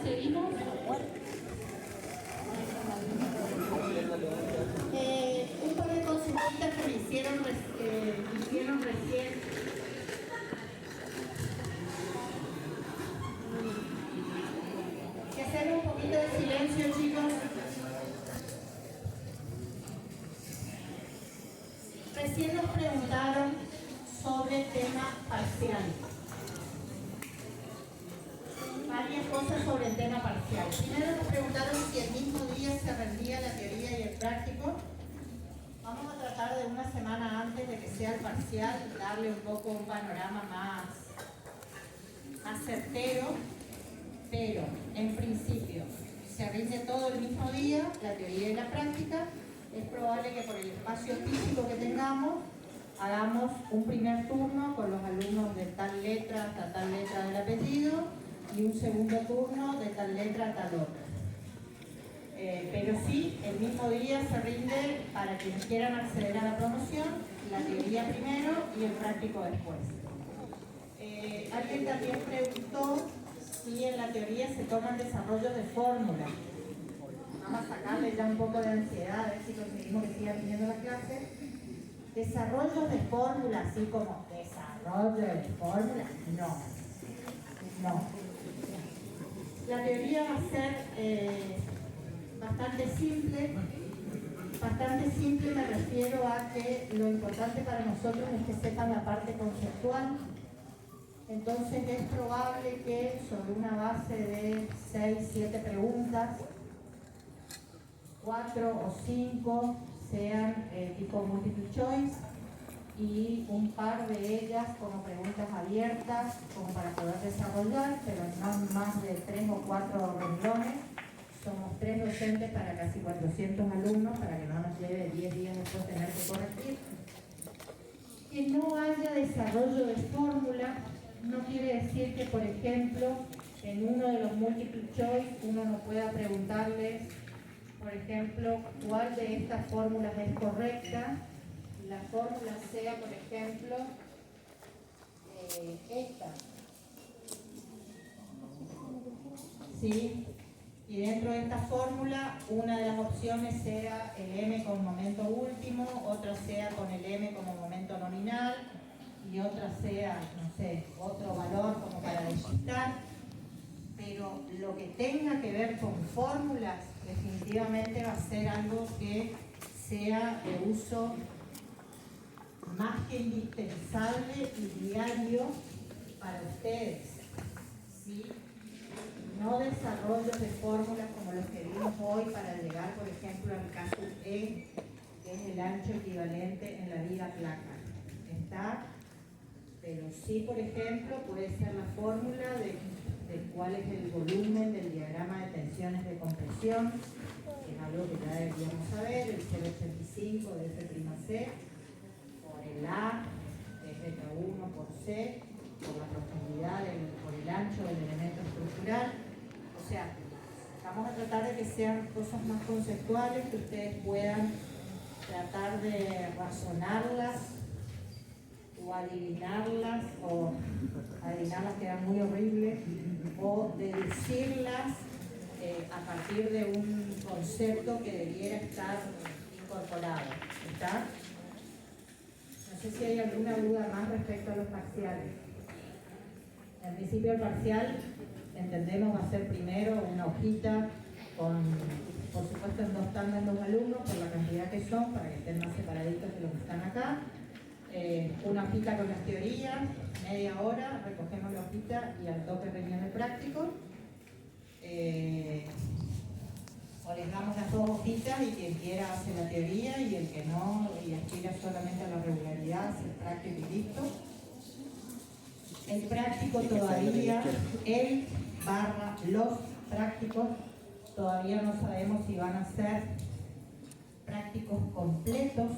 Seguimos. Un par de consultitas que me hicieron recién. Que hacer un poquito de silencio, chicos. Recién nos preguntaron sobre el tema parcial. Varias cosas sobre el tema parcial. Primero nos preguntaron si el mismo día se rendía la teoría y el práctico. Vamos a tratar de una semana antes de que sea el parcial, darle un poco un panorama más certero, pero en principio se rinde todo el mismo día, la teoría y la práctica. Es probable que por el espacio físico que tengamos hagamos un primer turno con los alumnos de tal letra hasta tal letra del apellido y un segundo turno de tal letra a tal otra. Pero sí, el mismo día se rinde para quienes quieran acceder a la promoción, la teoría primero y el práctico después. Alguien también preguntó si en la teoría se toman desarrollos de fórmulas. Vamos a sacarle ya un poco de ansiedad, a ver si conseguimos que sigan viniendo la clase. Desarrollos de fórmulas, así como desarrollo de fórmulas, no. La teoría va a ser bastante simple. Bastante simple me refiero a que lo importante para nosotros es que sepan la parte conceptual. Entonces es probable que sobre una base de 6, 7 preguntas, 4 o 5 sean tipo multiple choice y un par de ellas como preguntas abiertas como para poder desarrollar, pero no más de 3 o 4 renglones. Somos 3 docentes para casi 400 alumnos, para que no nos lleve 10 días después tener que corregir. Que no haya desarrollo de fórmula no quiere decir que, por ejemplo, en uno de los multiple choice uno no pueda preguntarles, por ejemplo, cuál de estas fórmulas es correcta. La fórmula sea, por ejemplo, esta. ¿Sí? Y dentro de esta fórmula, una de las opciones sea el m con momento último, otra sea con el m como momento nominal, y otra sea, no sé, otro valor como para despistar. Pero lo que tenga que ver con fórmulas, definitivamente va a ser algo que sea de uso más que indispensable y diario para ustedes, ¿sí? No desarrollos de fórmulas como los que vimos hoy para llegar, por ejemplo, al caso E, que es el ancho equivalente en la viga placa. ¿Está? Pero sí, por ejemplo, puede ser la fórmula de cuál es el volumen del diagrama de tensiones de compresión, que es algo que ya deberíamos saber, el 0,85 de F'(C), por el A, que es beta1 por C, por la profundidad, por el ancho del elemento estructural. O sea, vamos a tratar de que sean cosas más conceptuales, que ustedes puedan tratar de razonarlas o adivinarlas queda muy horrible, o deducirlas a partir de un concepto que debiera estar incorporado. ¿Está? No sé si hay alguna duda más respecto a los parciales. En principio el parcial, entendemos, va a ser primero una hojita con, por supuesto, en 2 tandas los alumnos, por la cantidad que son, para que estén más separaditos de los que están acá. Una hojita con las teorías, media hora, recogemos la hojita y al toque reunión el práctico. O les damos las 2 hojitas y quien quiera hace la teoría y el que no y aspira solamente a la regularidad hace el práctico y listo. El práctico todavía, los prácticos, todavía no sabemos si van a ser prácticos completos,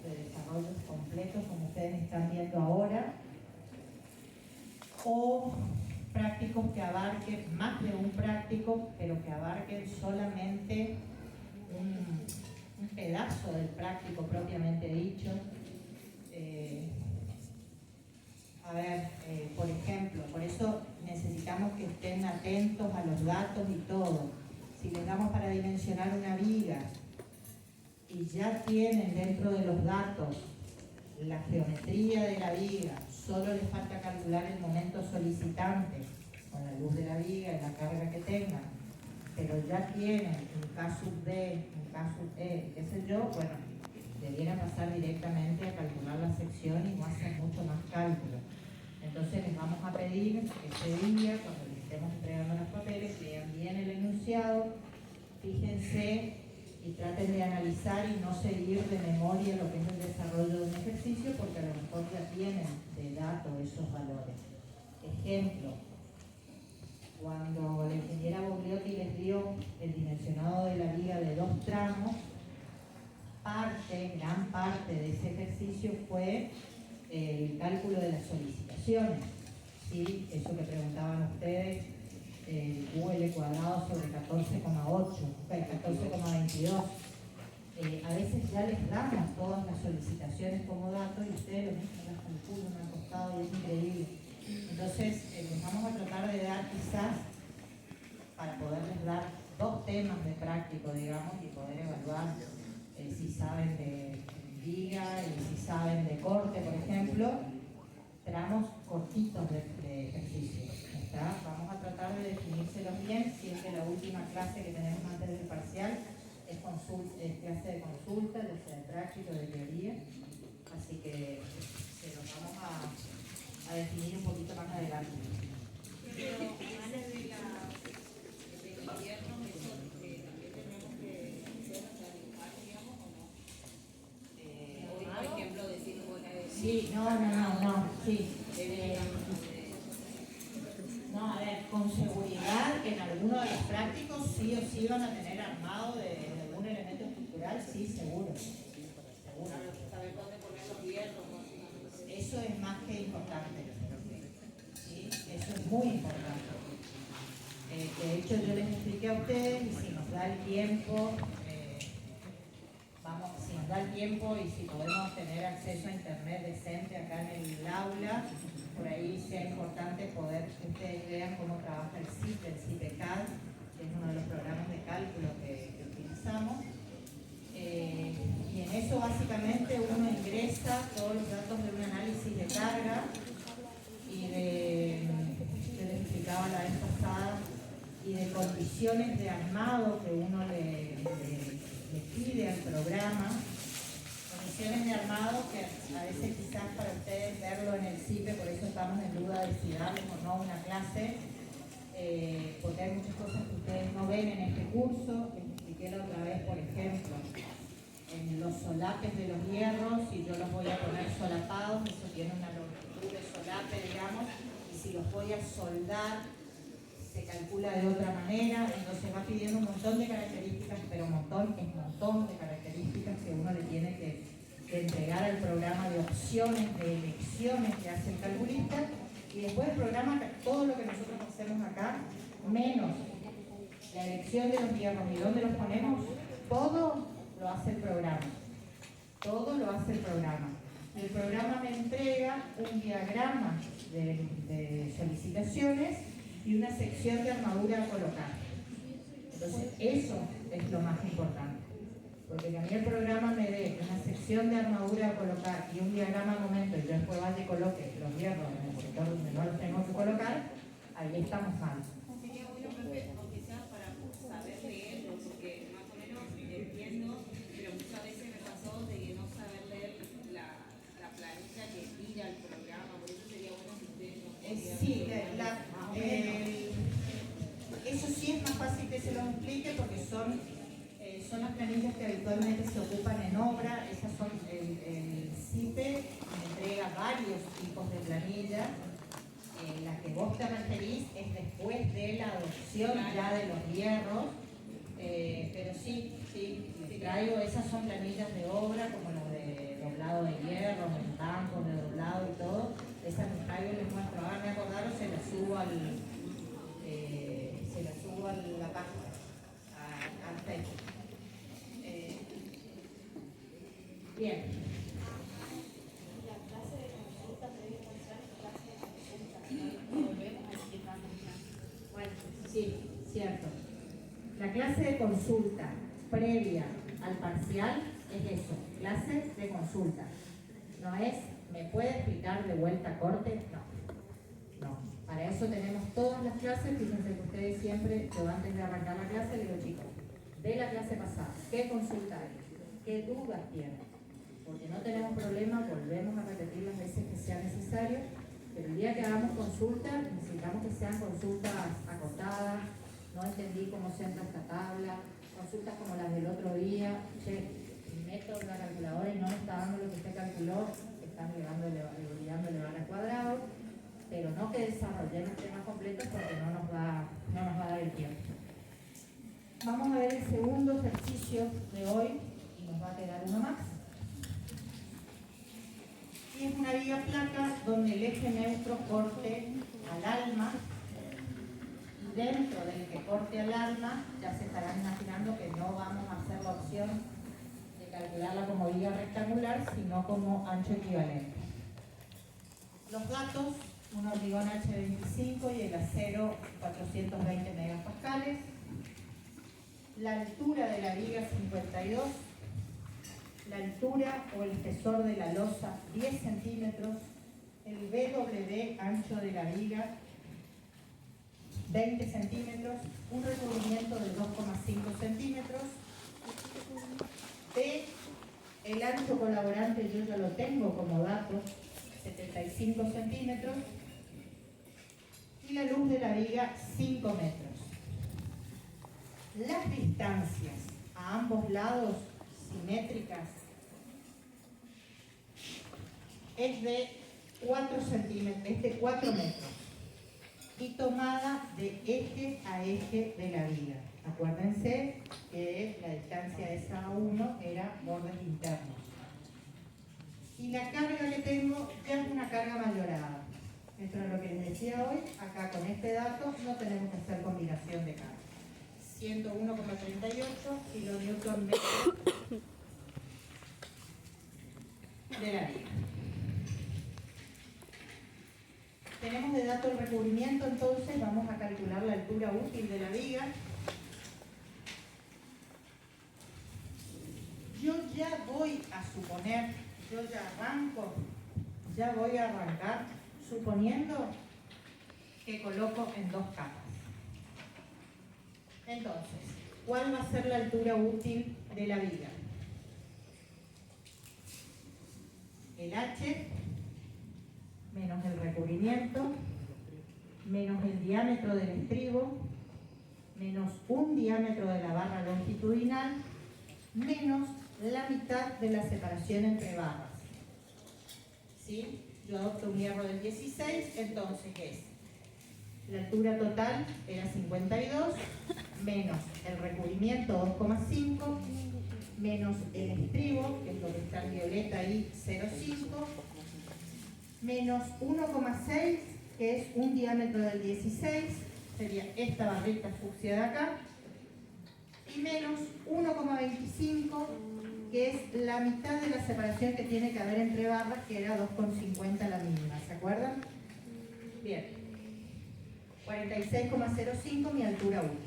de desarrollos completos como ustedes están viendo ahora, o prácticos que abarquen más de un práctico, pero que abarquen solamente un pedazo del práctico propiamente dicho. Por ejemplo, por eso estén atentos a los datos y todo. Si les damos para dimensionar una viga y ya tienen dentro de los datos la geometría de la viga, solo les falta calcular el momento solicitante con la luz de la viga y la carga que tengan, pero ya tienen un caso D, un caso E, qué sé yo, bueno, debiera pasar directamente a calcular la sección y no hacer mucho más cálculo. Entonces les vamos a pedir ese día, cuando les estemos entregando los papeles, lean bien el enunciado, fíjense y traten de analizar y no seguir de memoria lo que es el desarrollo de un ejercicio, porque a lo mejor ya tienen de dato esos valores. Ejemplo, cuando la ingeniera Bogliotti les dio el dimensionado de la viga de 2 tramos, gran parte de ese ejercicio fue el cálculo de las solicitaciones, ¿sí? Eso que preguntaban ustedes, UL cuadrado sobre 14,8, 14,22. A veces ya les damos todas las solicitaciones como datos y ustedes lo mismo las calculan al costado y es increíble. Entonces les vamos a tratar de dar quizás, para poderles dar 2 temas de práctico, digamos, y poder evaluar si saben de viga y si saben de corte, por ejemplo, tramos cortitos de ejercicio. ¿Está? Vamos a tratar de definírselos bien, si es que la última clase que tenemos antes del parcial es clase de consulta, ya sea de práctica o de teoría, así que se los vamos a definir un poquito más adelante. Pero antes de del gobierno, eso también tenemos que hacer hasta dibujar, digamos, o no. Hoy, por ejemplo, decir, bueno, sí, no, sí. No, a ver, con seguridad en alguno de los prácticos sí o sí van a tener armado de algún elemento estructural, sí, seguro. Saber dónde poner los hierros. Eso es más que importante. ¿Sí? Eso es muy importante. De hecho, yo les expliqué a ustedes y si nos da el tiempo, si nos da el tiempo y si podemos tener acceso a internet decente acá en el aula, por ahí sea importante poder que ustedes vean cómo trabaja el CIPECAD, que es uno de los programas de cálculo que utilizamos. Y en eso básicamente uno ingresa todos los datos de un análisis de carga y yo les explicaba la vez pasada, y de condiciones de armado que uno le pide al programa, condiciones de armado que a veces quizás para ustedes verlo en el CIPE, por eso estamos en duda de si darles o no una clase, porque hay muchas cosas que ustedes no ven en este curso. Les expliqué la otra vez, por ejemplo, en los solapes de los hierros, si yo los voy a poner solapados, eso tiene una longitud de solape, digamos, y si los voy a soldar, se calcula de otra manera, entonces va pidiendo un montón de características, pero un montón de características que uno le tiene que entregar al programa, de opciones, de elecciones que hace el calculista, y después el programa, todo lo que nosotros hacemos acá, menos la elección de los hierros y dónde los ponemos, todo lo hace el programa. Todo lo hace el programa. El programa me entrega un diagrama de solicitaciones y una sección de armadura a colocar. Entonces, eso es lo más importante. Porque que a mí el programa me dé una sección de armadura a colocar y un diagrama a momento, y yo después vaya y coloque los hierros en el sector donde no los tengo que colocar, ahí estamos mal. Sería bueno, profe, aunque sea para saber leerlo, porque más o menos entiendo, pero muchas veces me pasó de no saber leer la planilla que tira el programa, por eso sería bueno que ustedes nos Sí, eso sí es más fácil que se lo explique porque son las planillas que habitualmente se ocupan en obra. Esas son el CIPE entrega varios tipos de planillas. La que vos te referís es después de la adopción ya de los hierros, pero sí, les traigo, esas son planillas de obra como las de doblado de hierro, montancos de doblado y todo. Esas les traigo y les muestro. Ahora me acordaron, se las subo a la página, al Facebook. Bien. La clase de consulta previa parcial es clase de consulta. No volvemos a decir más. clase de consulta previa al parcial es eso, clase de consulta. No es, ¿me puede explicar de vuelta a corte? No. Para eso tenemos todas las clases. Fíjense que ustedes siempre, yo antes de arrancar la clase, les digo, chicos, de la clase pasada, ¿qué consulta hay? ¿Qué dudas tienen? Porque no tenemos problema, volvemos a repetir las veces que sea necesario, pero el día que hagamos consulta, necesitamos que sean consultas acotadas. No entendí cómo se entra esta tabla, consultas como las del otro día, meto la calculadora y no me está dando lo que usted calculó, están olvidando elevar al cuadrado, pero no que desarrollemos temas completos porque no nos va a dar el tiempo. Vamos a ver el segundo ejercicio de hoy y nos va a quedar uno más. Y es una viga placa donde el eje neutro corte al alma. Y dentro del que corte al alma, ya se estarán imaginando que no vamos a hacer la opción de calcularla como viga rectangular, sino como ancho equivalente. Los datos, un hormigón H25 y el acero 420 megapascales. La altura de la viga 52, la altura o el espesor de la losa 10 centímetros, el BW ancho de la viga 20 centímetros, un recubrimiento de 2,5 centímetros, B, el ancho colaborante yo ya lo tengo como dato, 75 centímetros, y la luz de la viga 5 metros. Las distancias a ambos lados simétricas es de 4 centímetros, es de 4 metros y tomada de eje a eje de la viga. Acuérdense que la distancia de esa A1 era bordes internos. Y la carga que tengo ya es una carga mayorada. Esto es lo que les decía hoy. Acá con este dato no tenemos que hacer combinación de carga. 101,38 kilonewton metro de la viga. Tenemos de dato el recubrimiento, entonces vamos a calcular la altura útil de la viga. Yo ya voy a suponer, ya voy a arrancar suponiendo que coloco en dos capas. Entonces, ¿cuál va a ser la altura útil de la viga? El H menos el recubrimiento, menos el diámetro del estribo, menos un diámetro de la barra longitudinal, menos la mitad de la separación entre barras. ¿Sí? Yo adopto un hierro del 16, entonces es la altura total era 52, menos el recubrimiento 2,5, menos el estribo, que es lo que está en violeta ahí, 0,5, menos 1,6, que es un diámetro del 16, sería esta barrita fucsia de acá, y menos 1,25, que es la mitad de la separación que tiene que haber entre barras, que era 2,50 la mínima, ¿se acuerdan? Bien, 46,05 mi altura útil.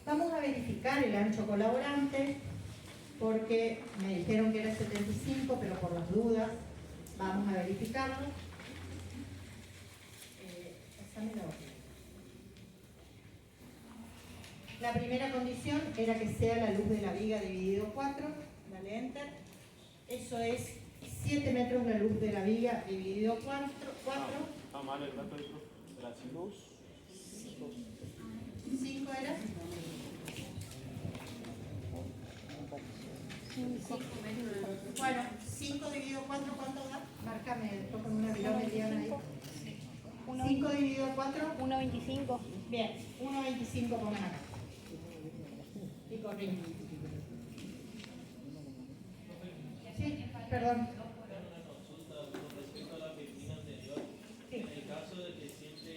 Vamos a verificar el ancho colaborante, porque me dijeron que era 75, pero por las dudas vamos a verificarlo. La primera condición era que sea la luz de la viga dividido 4, dale enter. Eso es 7 metros la luz de la viga dividido 4. Está mal el dato de la 5 era. 5 metros. Bueno, 5 dividido 4, ¿cuánto da? Márcame después con una virome ahí. 5 dividido 4. 1,25. Bien, 1,25 pongan acá. Y corriendo. Sí, perdón. respecto a la piscina anterior. Sí. En el caso de que siempre,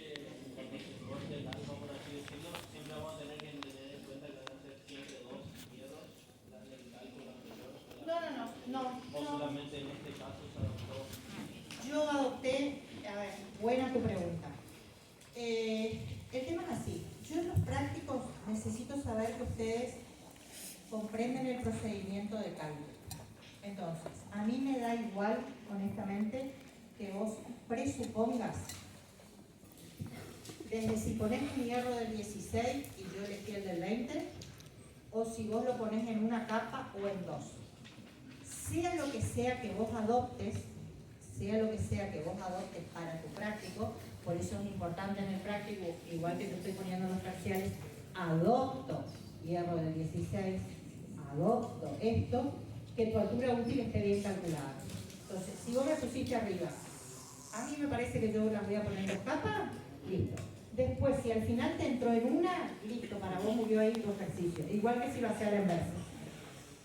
cuando se corte el alma, por así decirlo, siempre vamos a tener que tener en cuenta que van a ser siempre dos hierros, las del cálculo anterior. No. O solamente en este caso se adoptó. Yo adopté, a ver, buena tu pregunta. El tema necesito saber que ustedes comprenden el procedimiento de cálculo. Entonces, a mí me da igual, honestamente, que vos presupongas, desde si ponés un hierro del 16 y yo elegí el del 20, o si vos lo ponés en una capa o en dos. Sea lo que sea que vos adoptes, para tu práctico, por eso es importante en el práctico, igual que yo estoy poniendo los parciales, adopto hierro del 16, adopto esto, que tu altura útil esté bien calculada. Entonces, si vos me pusiste arriba, a mí me parece que yo las voy a poner en dos capas, listo. Después, si al final te entró en una, listo, para vos murió ahí tu ejercicio. Igual que si lo hacía a la inversa.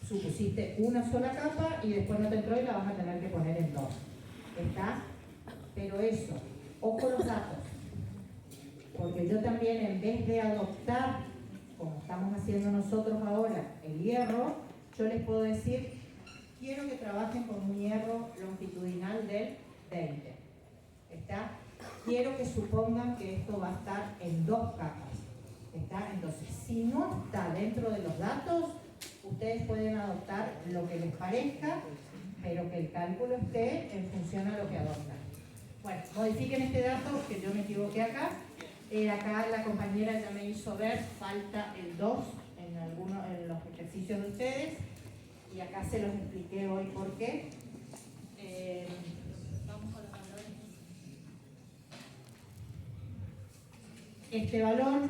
Supusiste una sola capa y después no te entró y la vas a tener que poner en dos. ¿Está? Pero eso, ojo los datos. Porque yo también, en vez de adoptar, como estamos haciendo nosotros ahora, el hierro, yo les puedo decir, quiero que trabajen con un hierro longitudinal del 20. ¿Está? Quiero que supongan que esto va a estar en dos capas. ¿Está? Entonces, si no está dentro de los datos, ustedes pueden adoptar lo que les parezca, pero que el cálculo esté en función a lo que adoptan. Bueno, modifiquen este dato, que yo me equivoqué acá. Acá la compañera ya me hizo ver, falta el 2 en los ejercicios de ustedes, y acá se los expliqué hoy por qué. Vamos con los valores. Este valor,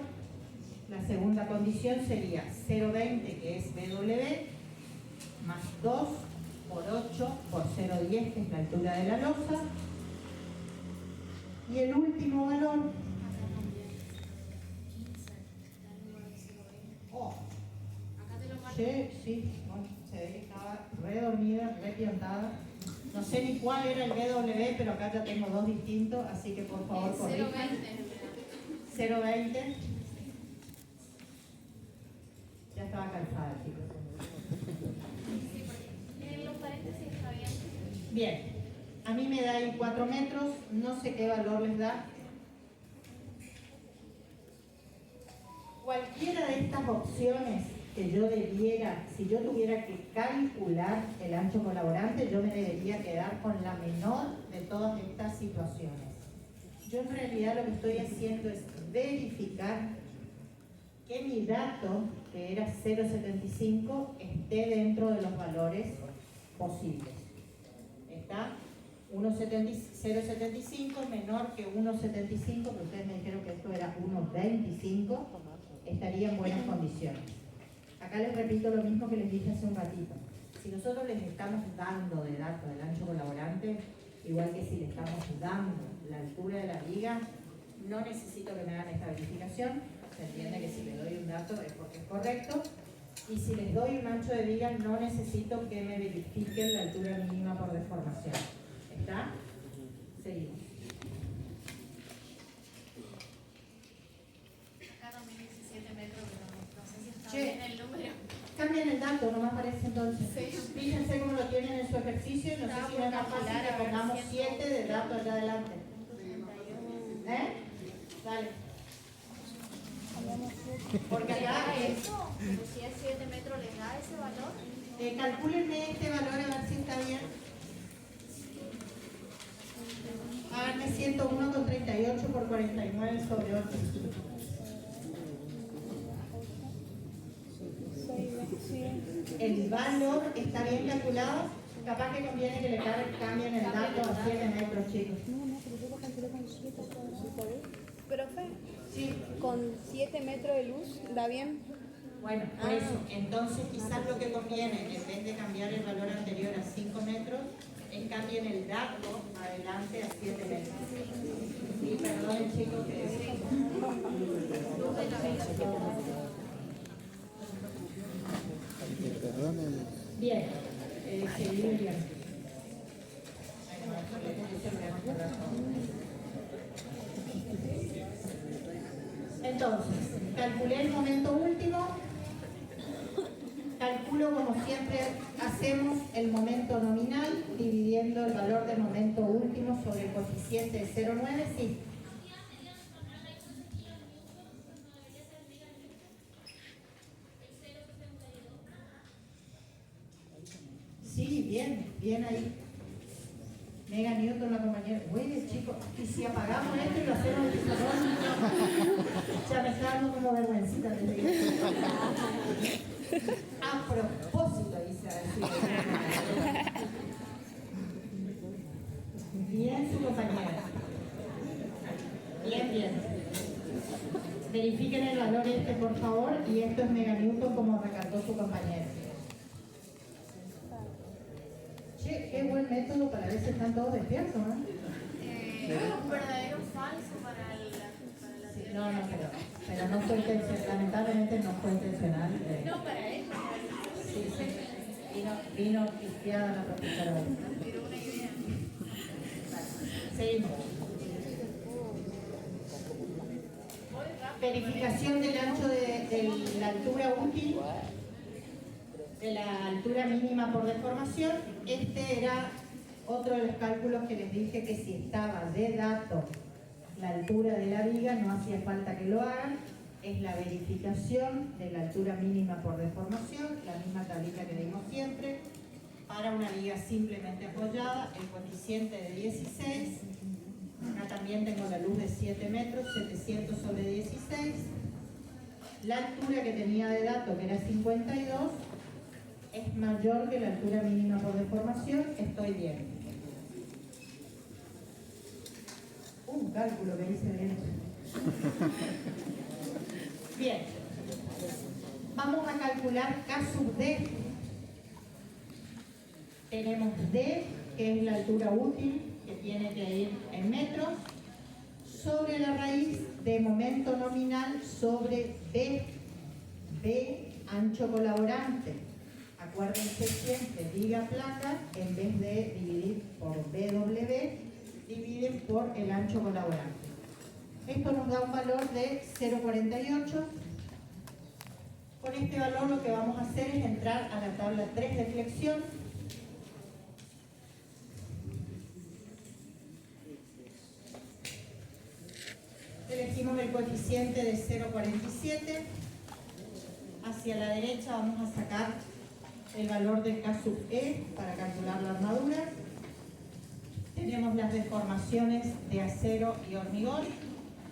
la segunda condición sería 0,20, que es BW, más 2 por 8 por 0,10, que es la altura de la losa. Y el último valor, sí, bueno, se ve que estaba re dormida, re piantada. No sé ni cuál era el BW, pero acá ya tengo dos distintos, así que por favor corrijan. 0,20. Ya estaba cansada, chicos. Sí, porque en los paréntesis está bien. Bien, a mí me da ahí 4 metros, no sé qué valor les da. Cualquiera de estas opciones que yo debiera, si yo tuviera que calcular el ancho colaborante, yo me debería quedar con la menor de todas estas situaciones. Yo en realidad lo que estoy haciendo es verificar que mi dato, que era 0,75, esté dentro de los valores posibles. ¿Está? 0,75 menor que 1,75, pero ustedes me dijeron que esto era 1,25, estaría en buenas condiciones. Acá les repito lo mismo que les dije hace un ratito. Si nosotros les estamos dando de datos del ancho colaborante, igual que si le estamos dando la altura de la viga, no necesito que me hagan esta verificación. Se entiende que si les doy un dato es porque es correcto. Y si les doy un ancho de viga, no necesito que me verifiquen la altura mínima por deformación. ¿Está? Seguimos. Acá también 17 metros, pero no sé si está Che. bien el número. Cambien el dato, no me aparece entonces. Sí. Fíjense cómo lo tienen en su ejercicio. No sé si no es más fácil que pongamos 7 de dato allá adelante. ¿Eh? Dale. Porque ¿Les acá da eso? Pero si es 7 metros, ¿les da ese valor? calcúlenme este valor a ver si está bien. Háganme 101,38 por 49 sobre 8. El valor está bien calculado. Capaz que conviene que le cambien el dato a 7 metros, chicos. Pero yo lo calculé con 7 por... Profe, Sí. con 7 metros de luz, ¿da bien? Bueno, por eso, entonces quizás lo que conviene, en vez de cambiar el valor anterior a 5 metros, es cambien el dato adelante a 7 metros. Y perdonen, chicos, que... Bien, seguir bien. Entonces, calculé el momento último, calculo como siempre hacemos el momento nominal, dividiendo el valor del momento último sobre el coeficiente de 0,9, sí. bien ahí. Mega Newton, la compañera. Oye, chicos, y si apagamos esto y lo hacemos en el salón, ya me está dando como vergüencita. A propósito, hice así. Bien, su compañera. Bien. Verifiquen el valor este, por favor, y esto es Mega Newton como recalcó su compañera. Che, qué buen método para ver si están todos despiertos, ¿no? Un verdadero falso para la Sí, no, pero no fue intencional, lamentablemente no fue intencional. No, para eso. Sí. Vino pisteada la profesora. Pero una idea. Seguimos. Verificación del ancho de la altura útil, de la altura mínima por deformación. Este era otro de los cálculos que les dije que si estaba de dato la altura de la viga no hacía falta que lo hagan. Es la verificación de la altura mínima por deformación, la misma tablita que dimos siempre. Para una viga simplemente apoyada, el coeficiente de 16. Acá también tengo la luz de 7 metros, 700 sobre 16. La altura que tenía de dato, que era 52, es mayor que la altura mínima por deformación. Estoy bien. Un cálculo que hice bien. Bien. Vamos a calcular K sub D. Tenemos D, que es la altura útil, que tiene que ir en metros, sobre la raíz de momento nominal sobre B. B, ancho colaborante. Acuérdense siempre, viga placa, en vez de dividir por BW, dividen por el ancho colaborante. Esto nos da un valor de 0,48. Con este valor lo que vamos a hacer es entrar a la tabla 3 de flexión. Elegimos el coeficiente de 0,47. Hacia la derecha vamos a sacar el valor de K sub E para calcular la armadura. Tenemos las deformaciones de acero y hormigón.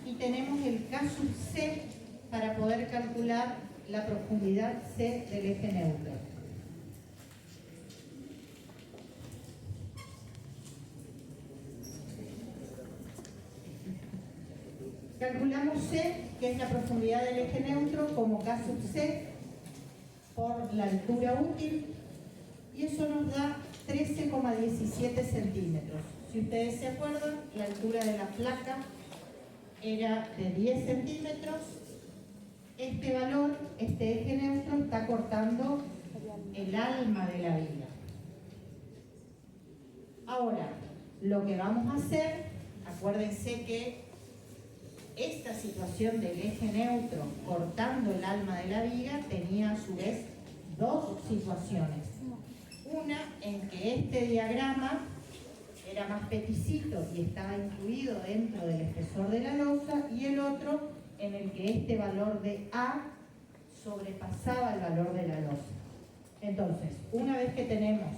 Y tenemos el K sub C para poder calcular la profundidad C del eje neutro. Calculamos C, que es la profundidad del eje neutro, como K sub C por la altura útil, y eso nos da 13,17 centímetros. Si ustedes se acuerdan, la altura de la placa era de 10 centímetros. Este valor, este eje neutro, está cortando el alma de la viga. Ahora, lo que vamos a hacer, acuérdense que esta situación del eje neutro cortando el alma de la viga tenía a su vez dos situaciones. Una en que este diagrama era más peticito y estaba incluido dentro del espesor de la losa, y el otro en el que este valor de A sobrepasaba el valor de la losa. Entonces, una vez que tenemos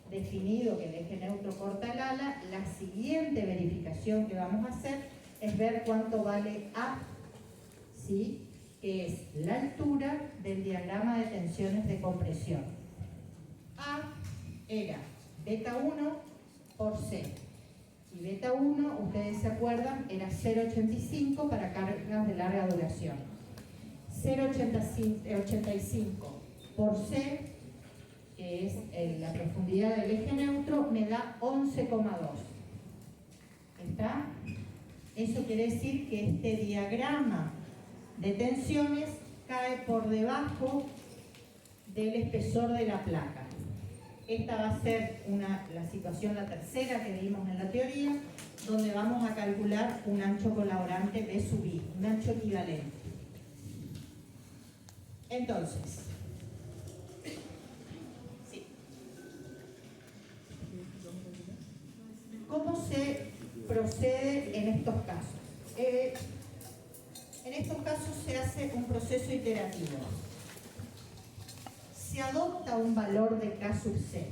definido que el eje neutro corta el ala, la siguiente verificación que vamos a hacer es ver cuánto vale A, ¿sí? Que es la altura del diagrama de tensiones de compresión. A era beta 1 por C. Y beta 1, ustedes se acuerdan, era 0,85 para cargas de larga duración. 0,85 por C, que es la profundidad del eje neutro, me da 11,2. ¿Está? Eso quiere decir que este diagrama de tensiones cae por debajo del espesor de la placa. Esta va a ser la situación, la tercera que vimos en la teoría, donde vamos a calcular un ancho colaborante B sub I, un ancho equivalente. Entonces, sí. ¿Cómo se procede en estos casos? En estos casos se hace un proceso iterativo. Se adopta un valor de K sub C.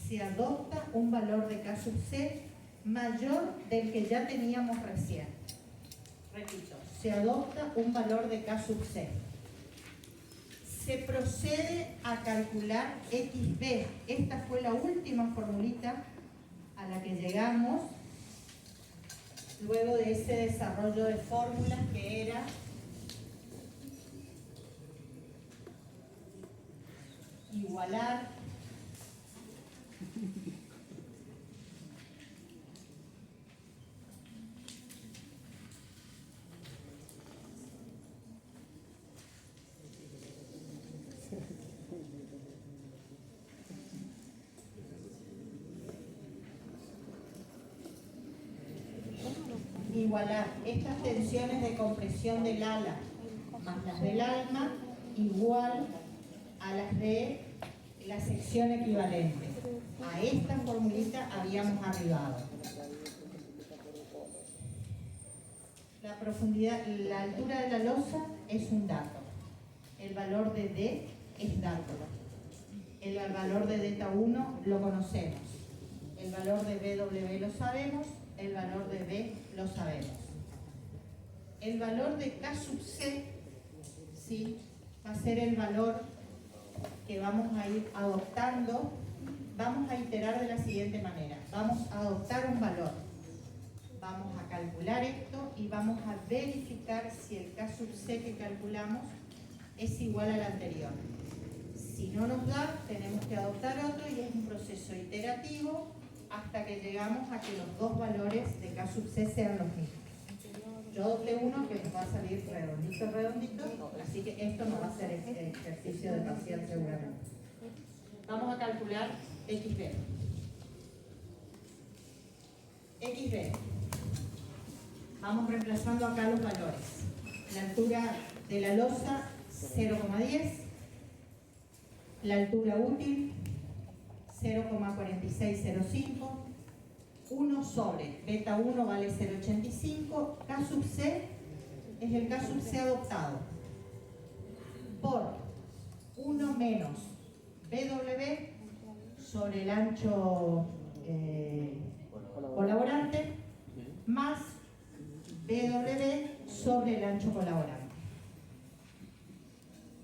se adopta un valor de K sub C mayor del que ya teníamos recién. Repito, se adopta un valor de K sub C. Se procede a calcular XB. Esta fue la última formulita a la que llegamos luego de ese desarrollo de fórmulas que era igualar estas tensiones de compresión del ala más las del alma igual a las de la sección equivalente. A esta formulita habíamos arribado. La profundidad, la altura de la losa es un dato. El valor de D es dato. El valor de delta 1 lo conocemos. El valor de BW lo sabemos. El valor de B lo sabemos. El valor de K sub C, ¿sí?, va a ser el valor que vamos a ir adoptando. Vamos a iterar de la siguiente manera. Vamos a adoptar un valor. Vamos a calcular esto y vamos a verificar si el K sub C que calculamos es igual al anterior. Si no nos da, tenemos que adoptar otro y es un proceso iterativo hasta que llegamos a que los dos valores de K sub C sean los mismos. Yo adopté uno que nos va a salir redondito, así que esto no va a ser ejercicio de parcial seguramente. Vamos a calcular XB. XB. Vamos reemplazando acá los valores. La altura de la losa 0,10, la altura útil 0,4605, 1 sobre beta 1 vale 0,85, K sub C es el K sub C adoptado por 1 menos BW sobre el ancho colaborante más BW sobre el ancho colaborante.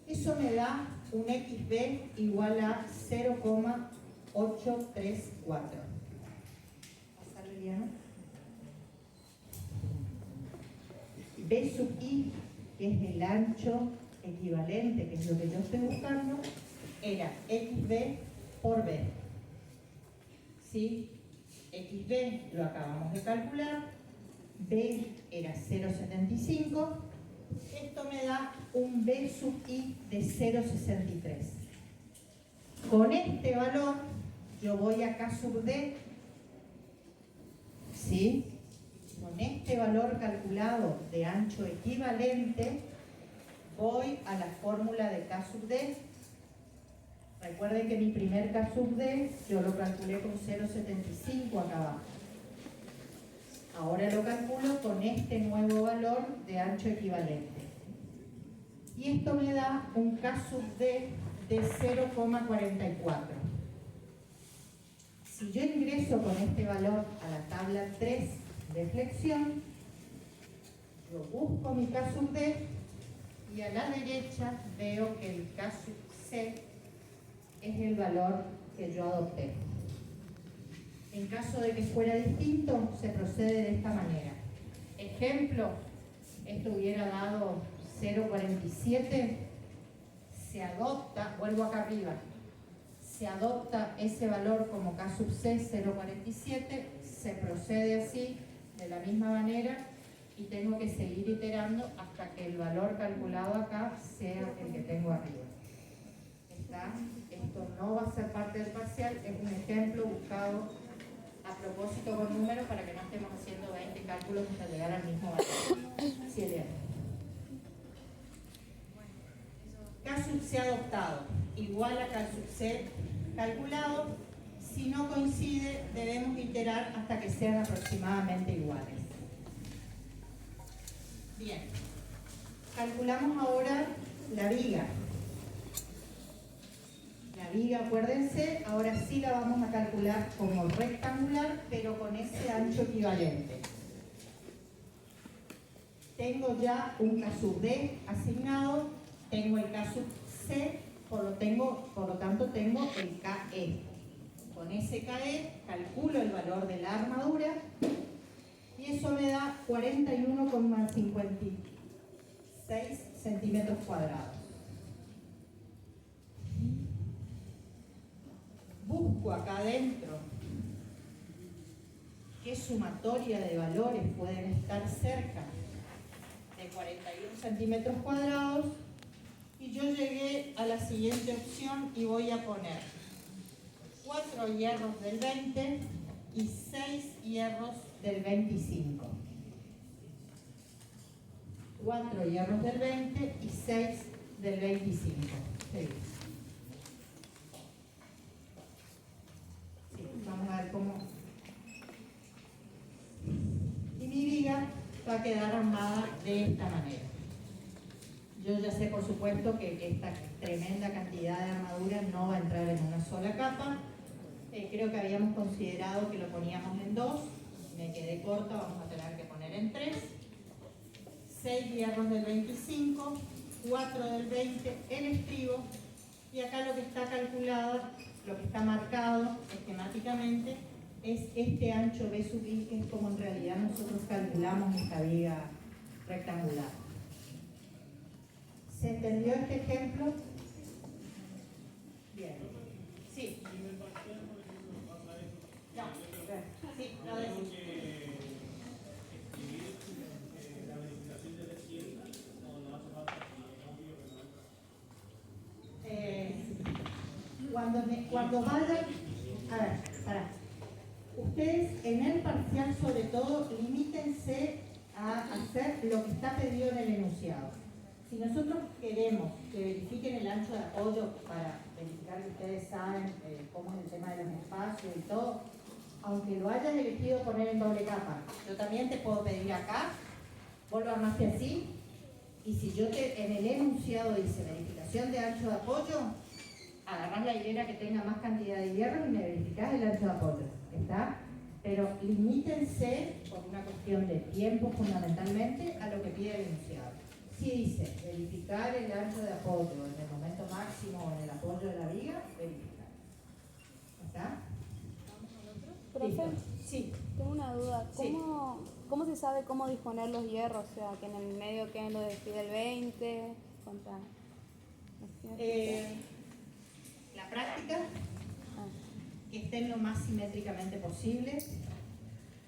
Eso me da un XB igual a 0,834. ¿Pasarle, Liana? B sub I, que es el ancho equivalente, que es lo que yo estoy buscando, era XB por B. ¿Sí? XB lo acabamos de calcular, B era 0,75, esto me da un B sub I de 0,63. Con este valor yo voy a K sub D, ¿sí? Con este valor calculado de ancho equivalente voy a la fórmula de K sub D. Recuerden que mi primer K sub D yo lo calculé con 0,75 acá abajo. Ahora lo calculo con este nuevo valor de ancho equivalente. Y esto me da un K sub D de 0,44. Si yo ingreso con este valor a la tabla 3 de flexión, yo busco mi K sub D y a la derecha veo que el K sub C es el valor que yo adopté. En caso de que fuera distinto, se procede de esta manera. Ejemplo, esto hubiera dado 0,47, se adopta, vuelvo acá arriba, se adopta ese valor como K sub C 0,47, se procede así, de la misma manera, y tengo que seguir iterando hasta que el valor calculado acá sea el que tengo arriba. ¿Está? Esto no va a ser parte del parcial, es un ejemplo buscado a propósito con números para que no estemos haciendo 20 cálculos hasta llegar al mismo valor. Sí, Eliana. K sub C adoptado igual a K sub C calculado. Si no coincide, debemos iterar hasta que sean aproximadamente iguales. Bien. Calculamos ahora la viga. La viga, acuérdense, ahora sí la vamos a calcular como rectangular, pero con ese ancho equivalente. Tengo ya un caso D asignado, tengo el caso C, por lo tanto tengo el KE. Con ese KE calculo el valor de la armadura y eso me da 41,56 centímetros cuadrados. Busco acá adentro qué sumatoria de valores pueden estar cerca de 41 centímetros cuadrados y yo llegué a la siguiente opción y voy a poner 4 hierros del 20 y 6 hierros del 25. 4 hierros del 20 y 6 del 25. Sí. Vamos a ver cómo. Y mi viga va a quedar armada de esta manera. Yo ya sé, por supuesto, que esta tremenda cantidad de armadura no va a entrar en una sola capa. Creo que habíamos considerado que lo poníamos en 2. Me quedé corta, vamos a tener que poner en 3. 6 hierros del 25, 4 del 20, el estribo. Y acá lo que está calculado, lo que está marcado esquemáticamente, es este ancho B sub I, que es como en realidad nosotros calculamos esta viga rectangular. ¿Se entendió este ejemplo? Bien. Sí. No, sí, no decimos. Cuando vayan, a ver, pará. Ustedes en el parcial sobre todo limítense a hacer lo que está pedido en el enunciado. Si nosotros queremos que verifiquen el ancho de apoyo para verificar que ustedes saben cómo es el tema de los espacios y todo, aunque lo hayas elegido poner en doble capa, yo también te puedo pedir acá, vos lo armaste así, y si yo en el enunciado dice verificación de ancho de apoyo, agarrás la hilera que tenga más cantidad de hierro y me verificás el ancho de apoyo, ¿está? Pero limítense, por una cuestión de tiempo fundamentalmente, a lo que pide el enunciado. Si dice verificar el ancho de apoyo en el momento máximo o en el apoyo de la viga, verificar. ¿Está? Profe, Sí. tengo una duda. Sí. ¿Cómo se sabe cómo disponer los hierros? O sea, que en el medio queden los de Fidel 20, contra... La práctica, que estén lo más simétricamente posible,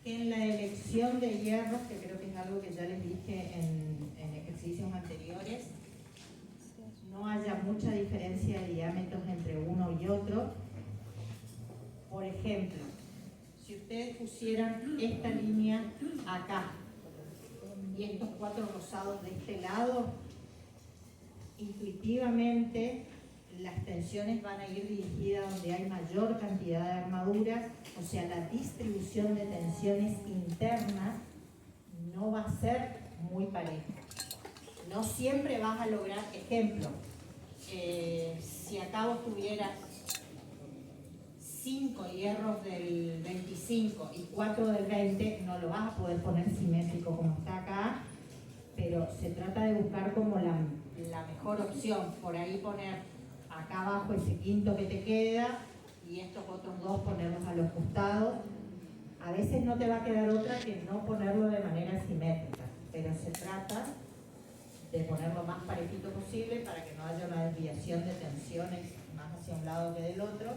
que en la elección de hierros, que creo que es algo que ya les dije en ejercicios anteriores, no haya mucha diferencia de diámetros entre uno y otro. Por ejemplo, si ustedes pusieran esta línea acá y estos 4 rosados de este lado, intuitivamente las tensiones van a ir dirigidas donde hay mayor cantidad de armaduras, o sea, la distribución de tensiones internas no va a ser muy pareja. No siempre vas a lograr, ejemplo, si acá vos tuvieras 5 hierros del 25 y 4 del 20, no lo vas a poder poner simétrico como está acá, pero se trata de buscar como la mejor opción. Por ahí poner acá abajo ese quinto que te queda y estos otros 2 ponerlos a los costados. A veces no te va a quedar otra que no ponerlo de manera simétrica, pero se trata de ponerlo más parejito posible para que no haya una desviación de tensiones más hacia un lado que del otro,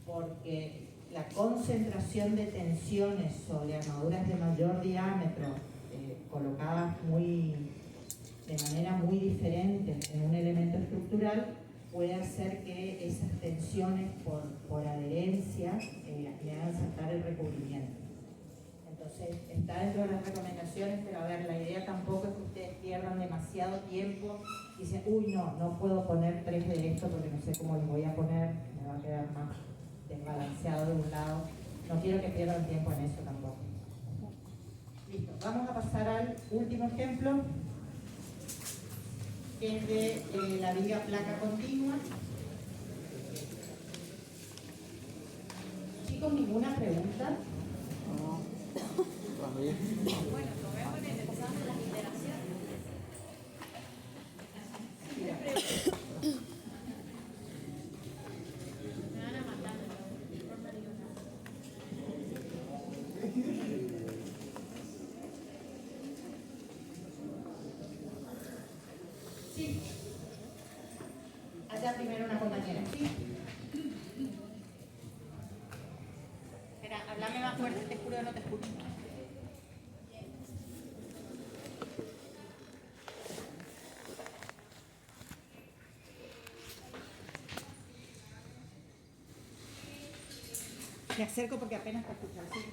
porque la concentración de tensiones sobre armaduras de mayor diámetro colocadas de manera muy diferente en un elemento estructural puede hacer que esas tensiones por adherencia le hagan saltar el recubrimiento. Entonces está dentro de las recomendaciones, pero a ver, la idea tampoco es que ustedes pierdan demasiado tiempo y dicen, uy, no puedo poner 3 de esto porque no sé cómo los voy a poner, me va a quedar más desbalanceado de un lado. No quiero que pierdan tiempo en eso tampoco. Listo, vamos a pasar al último ejemplo, que es de la viga placa continua. Chicos, ¿ninguna pregunta? No. Está bien. Bueno, lo vemos en el examen, las iteraciones. Me van a matar, pero no digo nada. Sí. Allá primero una compañera. Sí. Espera, háblame más fuerte, te juro que no te escucho. Me acerco porque apenas te escucho. Sí, sí.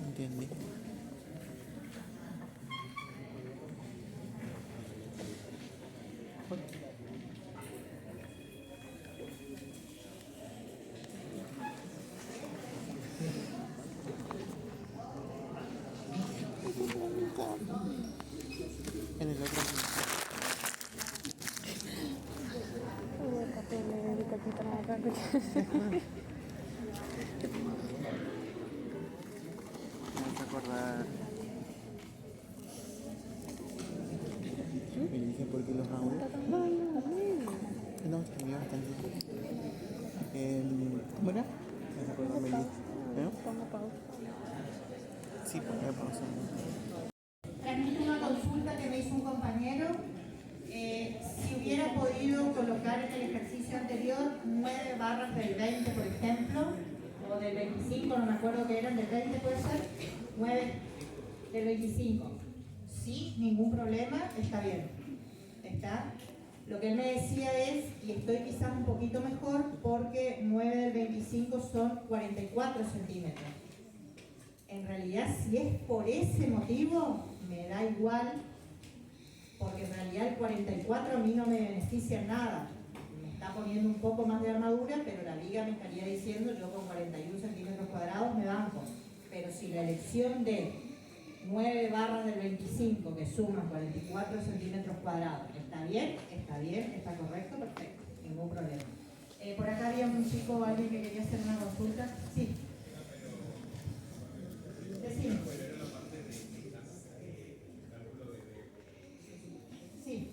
Entendí. En el otro. Me hace acordar. Me dije por qué los audios. No, está bien, bastante. ¿Cómo era? Me hace acordar Meli. ¿Eh? Pongo pausa. Sí, ponle pausa. Transmito una consulta que me hizo un compañero. Si hubiera podido colocar en el ejercicio anterior 9 barras del 20, por ejemplo, o del 25, no me acuerdo qué eran, del 20 puede ser, 9 del 25. Sí, ningún problema, está bien. ¿Está? Lo que él me decía es, y estoy quizás un poquito mejor, porque 9 del 25 son 44 centímetros. En realidad, si es por ese motivo, me da igual, porque en realidad el 44 a mí no me beneficia en nada. Me está poniendo un poco más de armadura, pero la viga me estaría diciendo, yo con 41 centímetros cuadrados me banco. Pero si la elección de 9 barras del 25 que suman 44 centímetros cuadrados, ¿está bien? Está bien, está correcto, perfecto, ningún problema. Por acá había un chico, alguien que quería hacer una consulta. Sí. Decime. Sí.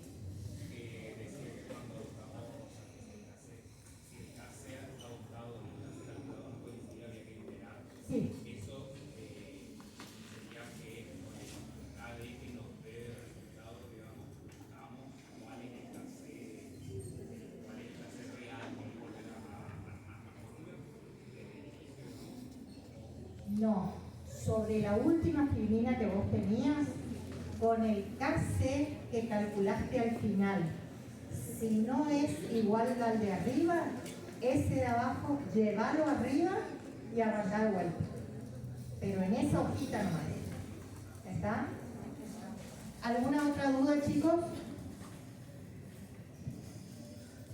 Sí. No, sobre la última filmina que vos tenías, con el KC que calculaste al final, si no es igual al de arriba, ese de abajo, llévalo arriba y arrancar vuelta. Pero en esa hojita nomás. ¿Está? ¿Alguna otra duda, chicos?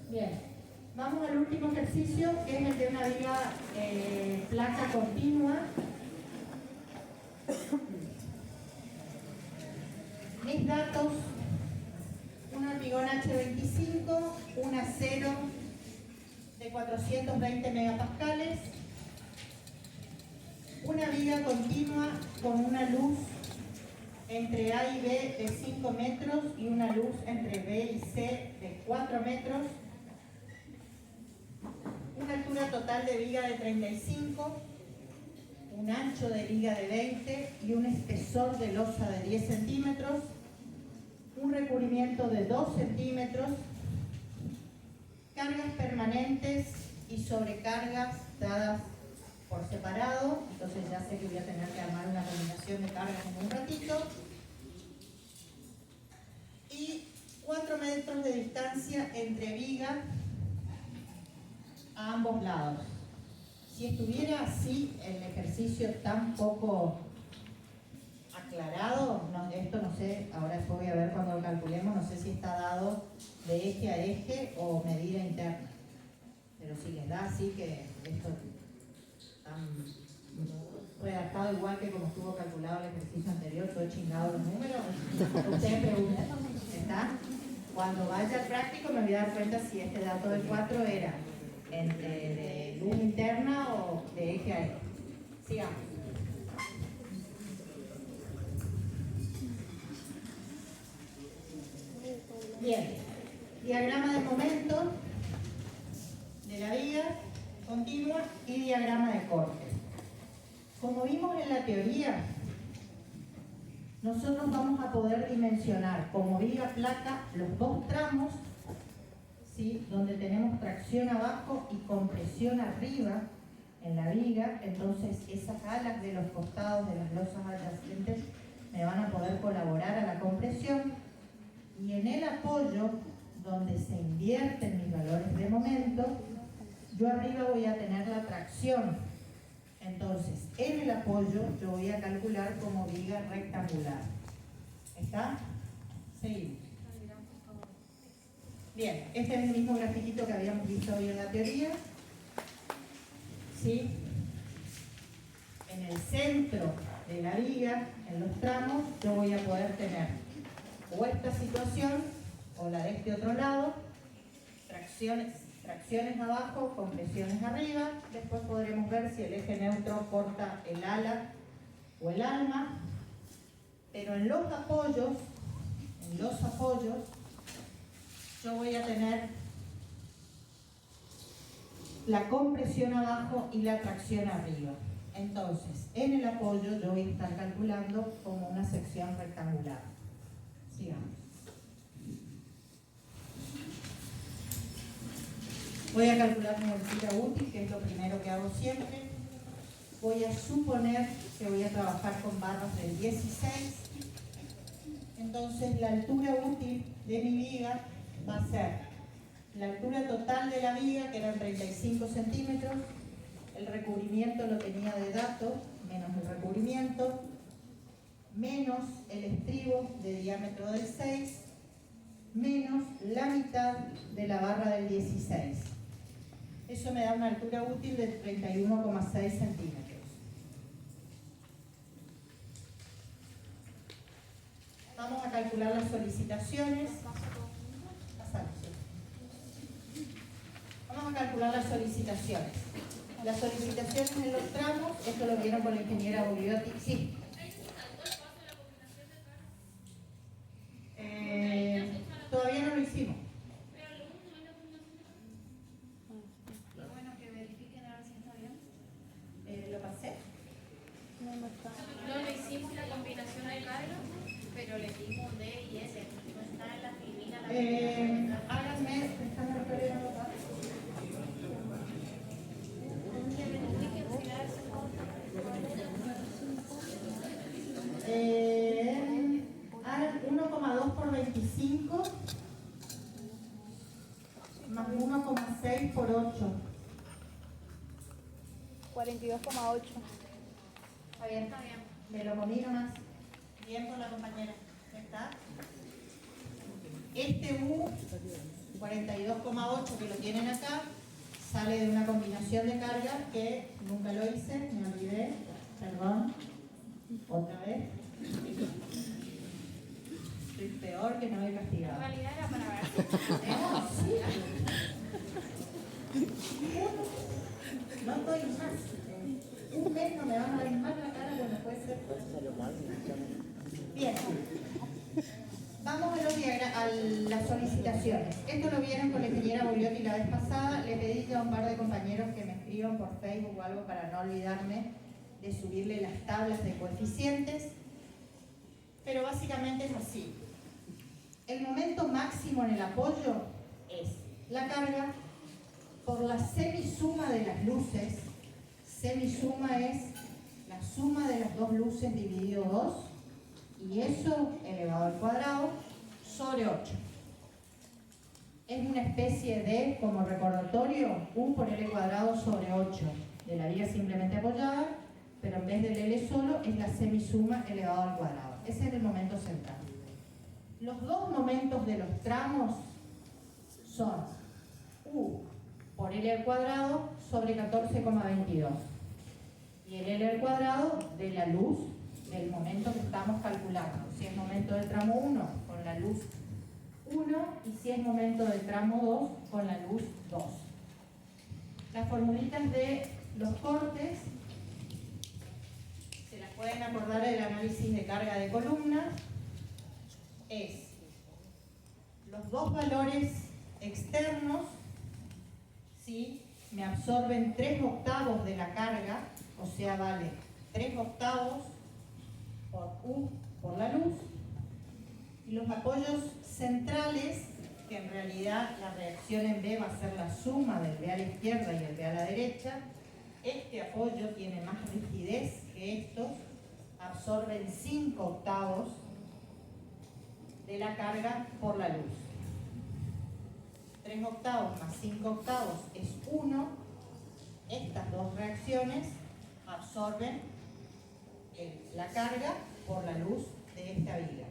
Bien. Vamos al último ejercicio, que es el de una viga placa continua. Mis datos: un hormigón H25, un acero de 420 megapascales, una viga continua con una luz entre A y B de 5 metros y una luz entre B y C de 4 metros, una altura total de viga de 35, un ancho de viga de 20 y un espesor de losa de 10 centímetros, un recubrimiento de 2 centímetros, cargas permanentes y sobrecargas dadas por separado. Entonces ya sé que voy a tener que armar una combinación de cargas en un ratito. Y 4 metros de distancia entre viga a ambos lados. Si estuviera así el ejercicio tan poco aclarado, no, esto no sé, ahora después voy a ver cuando lo calculemos, no sé si está dado de eje a eje o medida interna. Pero si les da así que esto está redactado igual que como estuvo calculado el ejercicio anterior, todo chingado los números, ustedes preguntan, ¿está? Cuando vaya al práctico me voy a dar cuenta si este dato del 4 era de luz interna o de eje a eje. Sigamos. Bien, diagrama de momento de la viga continua y diagrama de corte. Como vimos en la teoría, nosotros vamos a poder dimensionar como viga placa los dos tramos, ¿sí? Donde tenemos tracción abajo y compresión arriba en la viga. Entonces esas alas de los costados de las losas adyacentes me van a poder colaborar a la compresión. Y en el apoyo, donde se invierten mis valores de momento, yo arriba voy a tener la tracción. Entonces, en el apoyo yo voy a calcular como viga rectangular. ¿Está? Seguimos. Bien, este es el mismo grafiquito que habíamos visto hoy en la teoría. ¿Sí? En el centro de la viga, en los tramos, yo voy a poder tener o esta situación o la de este otro lado, tracciones abajo, compresiones arriba. Después podremos ver si el eje neutro corta el ala o el alma. Pero en los apoyos yo voy a tener la compresión abajo y la tracción arriba. Entonces, en el apoyo yo voy a estar calculando como una sección rectangular. Sigamos. Voy a calcular mi altura útil, que es lo primero que hago siempre. Voy a suponer que voy a trabajar con barras del 16. Entonces la altura útil de mi viga va a ser la altura total de la viga, que eran 35 centímetros. El recubrimiento lo tenía de dato, menos el recubrimiento, menos el estribo de diámetro del 6, menos la mitad de la barra del 16. Eso me da una altura útil de 31,6 centímetros. Vamos a calcular las solicitaciones. Vamos a calcular las solicitaciones. Las solicitaciones en los tramos, esto lo vieron con la ingeniera Boliotti. Sí. Todavía no lo hicimos. Bueno, que verifiquen a ver si está bien. ¿Lo pasé? No le hicimos la combinación de carga, pero le dimos D y S. No está en la filmina. Háganme, ¿están recuperando acá? Que verifiquen si la S Hagan 1,2 por 25 más 1,6 por 8. 42,8. ¿Está bien? Está bien. Me lo comí nomás. Bien con la compañera. ¿Está? Este U 42,8 que lo tienen acá sale de una combinación de cargas que nunca lo hice, me olvidé. Perdón. Otra vez. Estoy peor que no me he En castigado. realidad era para ver. No, sí. No estoy más. Un mes no me van a ver más la cara, bueno, puede ser. Bien. Vamos a las solicitaciones. Esto lo vieron con la ingeniera Boliotti la vez pasada. Le pedí a un par de compañeros que me escriban por Facebook o algo para no olvidarme de subirle las tablas de coeficientes. Pero básicamente es así. El momento máximo en el apoyo es la carga por la semisuma de las luces. Semisuma es la suma de las dos luces dividido 2 y eso elevado al cuadrado sobre 8. Es una especie de, como recordatorio, U por L cuadrado sobre 8 de la viga simplemente apoyada, pero en vez del L solo ejemplo, es la semisuma elevado al cuadrado. Ese es el momento central. Los dos momentos de los tramos son U por L al cuadrado sobre 14,22 y el L al cuadrado de la luz del momento que estamos calculando. Si es momento del tramo 1 con la luz 1 y si es momento del tramo 2 con la luz 2. Las formulitas de los cortes se las pueden acordar del análisis de carga de columna. Es los dos valores externos, ¿sí? Me absorben 3/8 de la carga, o sea, vale 3/8 por U por la luz, y los apoyos centrales, que en realidad la reacción en B va a ser la suma del B a la izquierda y el B a la derecha. Este apoyo tiene más rigidez que estos, absorben 5/8 de la carga por la luz. 3/8 más 5/8 es 1. Estas dos reacciones absorben la carga por la luz de esta viga.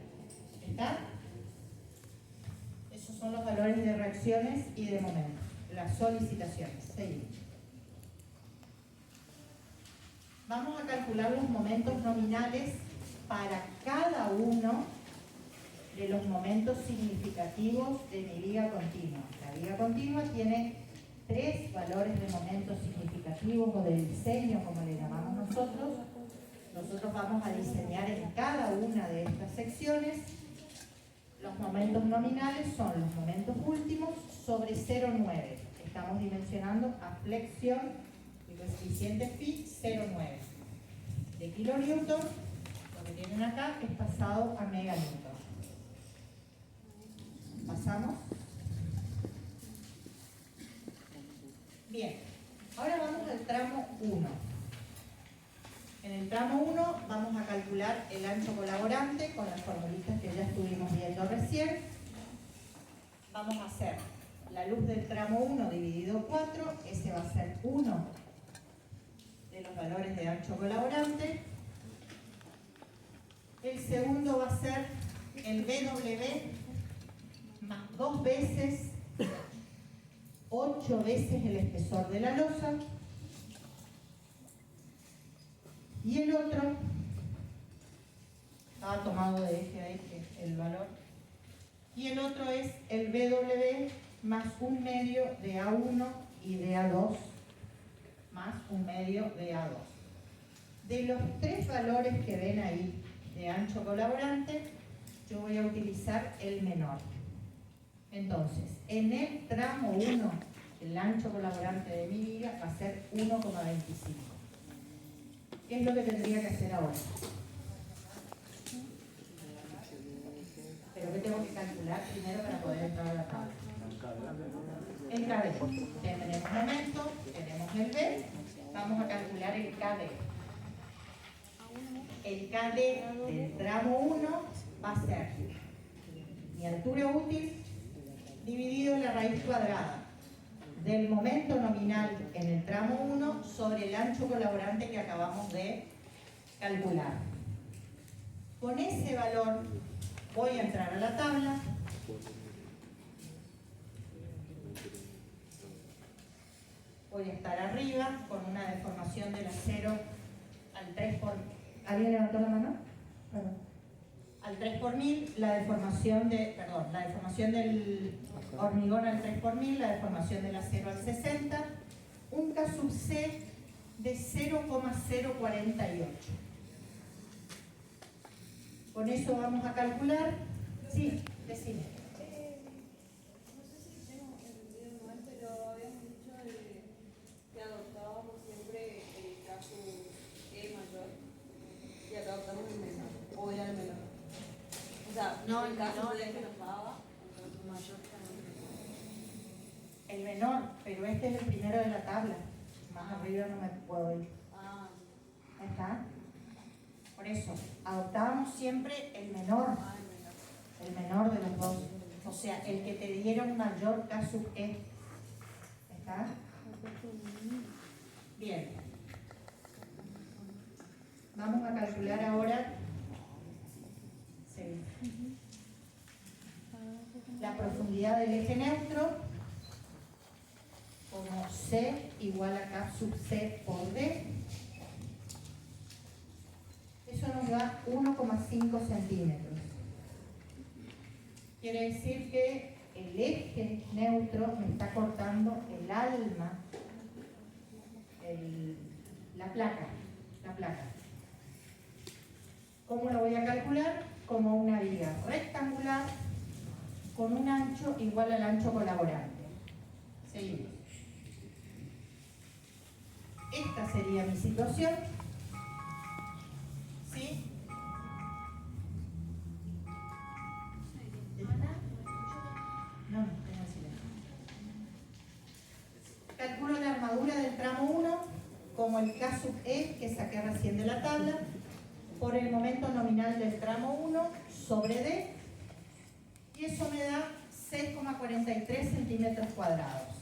¿Está? Esos son los valores de reacciones y de momentos. Las solicitaciones. Seguimos. Vamos a calcular los momentos nominales para cada uno de los momentos significativos de mi viga continua. La viga continua tiene 3 valores de momentos significativos o de diseño, como le llamamos nosotros. Nosotros vamos a diseñar en cada una de estas secciones. Los momentos nominales son los momentos últimos sobre 0,9. Estamos dimensionando a flexión y coeficiente phi 0,9. De kilonewton, lo que tienen acá es pasado a meganewton. ¿Pasamos? Bien, ahora vamos al tramo 1. En el tramo 1 vamos a calcular el ancho colaborante con las formulitas que ya estuvimos viendo recién. Vamos a hacer la luz del tramo 1 dividido 4, ese va a ser 1 de los valores de ancho colaborante. El segundo va a ser el BW más 2 veces, 8 veces el espesor de la losa. Y el otro, estaba tomado de eje a eje el valor, y el otro es el BW más 1/2 de A1 y de A2 más 1/2 de A2. De los 3 valores que ven ahí de ancho colaborante, yo voy a utilizar el menor. Entonces, en el tramo 1, el ancho colaborante de mi viga va a ser 1,25. ¿Qué es lo que tendría que hacer ahora? Pero ¿qué tengo que calcular primero para poder entrar a la tabla? El KD. Tenemos momento, tenemos el B, vamos a calcular el KD. El KD del tramo 1 va a ser mi altura útil dividido en la raíz cuadrada del momento nominal en el tramo 1 sobre el ancho colaborante que acabamos de calcular. Con ese valor voy a entrar a la tabla. Voy a estar arriba con una deformación de la 0 al 3 por... ¿Alguien levantó la mano? Perdón. Al 3 por 1000, la deformación del hormigón al 3 por 1000, la deformación de la 0 al 60, un K sub C de 0,048. Con eso vamos a calcular. Sí, decime. No sé si tengo entendido mal, pero habíamos dicho que adoptábamos siempre el caso E mayor y acá adoptamos el menor, o era el menor. O sea, No, el el caso menor de es que nos daba, entonces mayor El menor, pero este es el primero de la tabla. Más arriba no me puedo ir. Ah, Ahí está. Por eso, adoptábamos siempre el menor. El menor de los dos. O sea, el que te diera un mayor K sub E. ¿Está? Bien. Vamos a calcular ahora la profundidad del eje neutro como C igual a K sub C por D. Eso nos da 1,5 centímetros. Quiere decir que el eje neutro me está cortando el alma, la placa. ¿Cómo lo voy a calcular? Como una viga rectangular con un ancho igual al ancho colaborante. Seguimos. Esta sería mi situación. ¿Sí? No, tengo silencio. Calculo la armadura del tramo 1 como el K sub E que saqué recién de la tabla por el momento nominal del tramo 1 sobre D, y eso me da 6,43 centímetros cuadrados.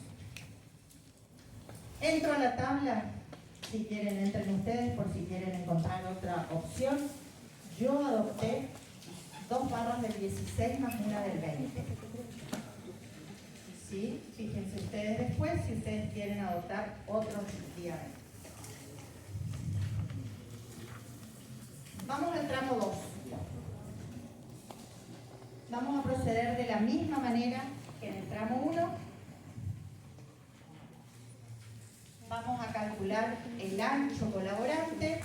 Entro a la tabla, si quieren entren ustedes por si quieren encontrar otra opción. Yo adopté 2 barras del 16 más una del 20. ¿Sí? Fíjense ustedes después si ustedes quieren adoptar otros diagramas. Vamos al tramo 2. Vamos a proceder de la misma manera que en el tramo 1. Vamos a calcular el ancho colaborante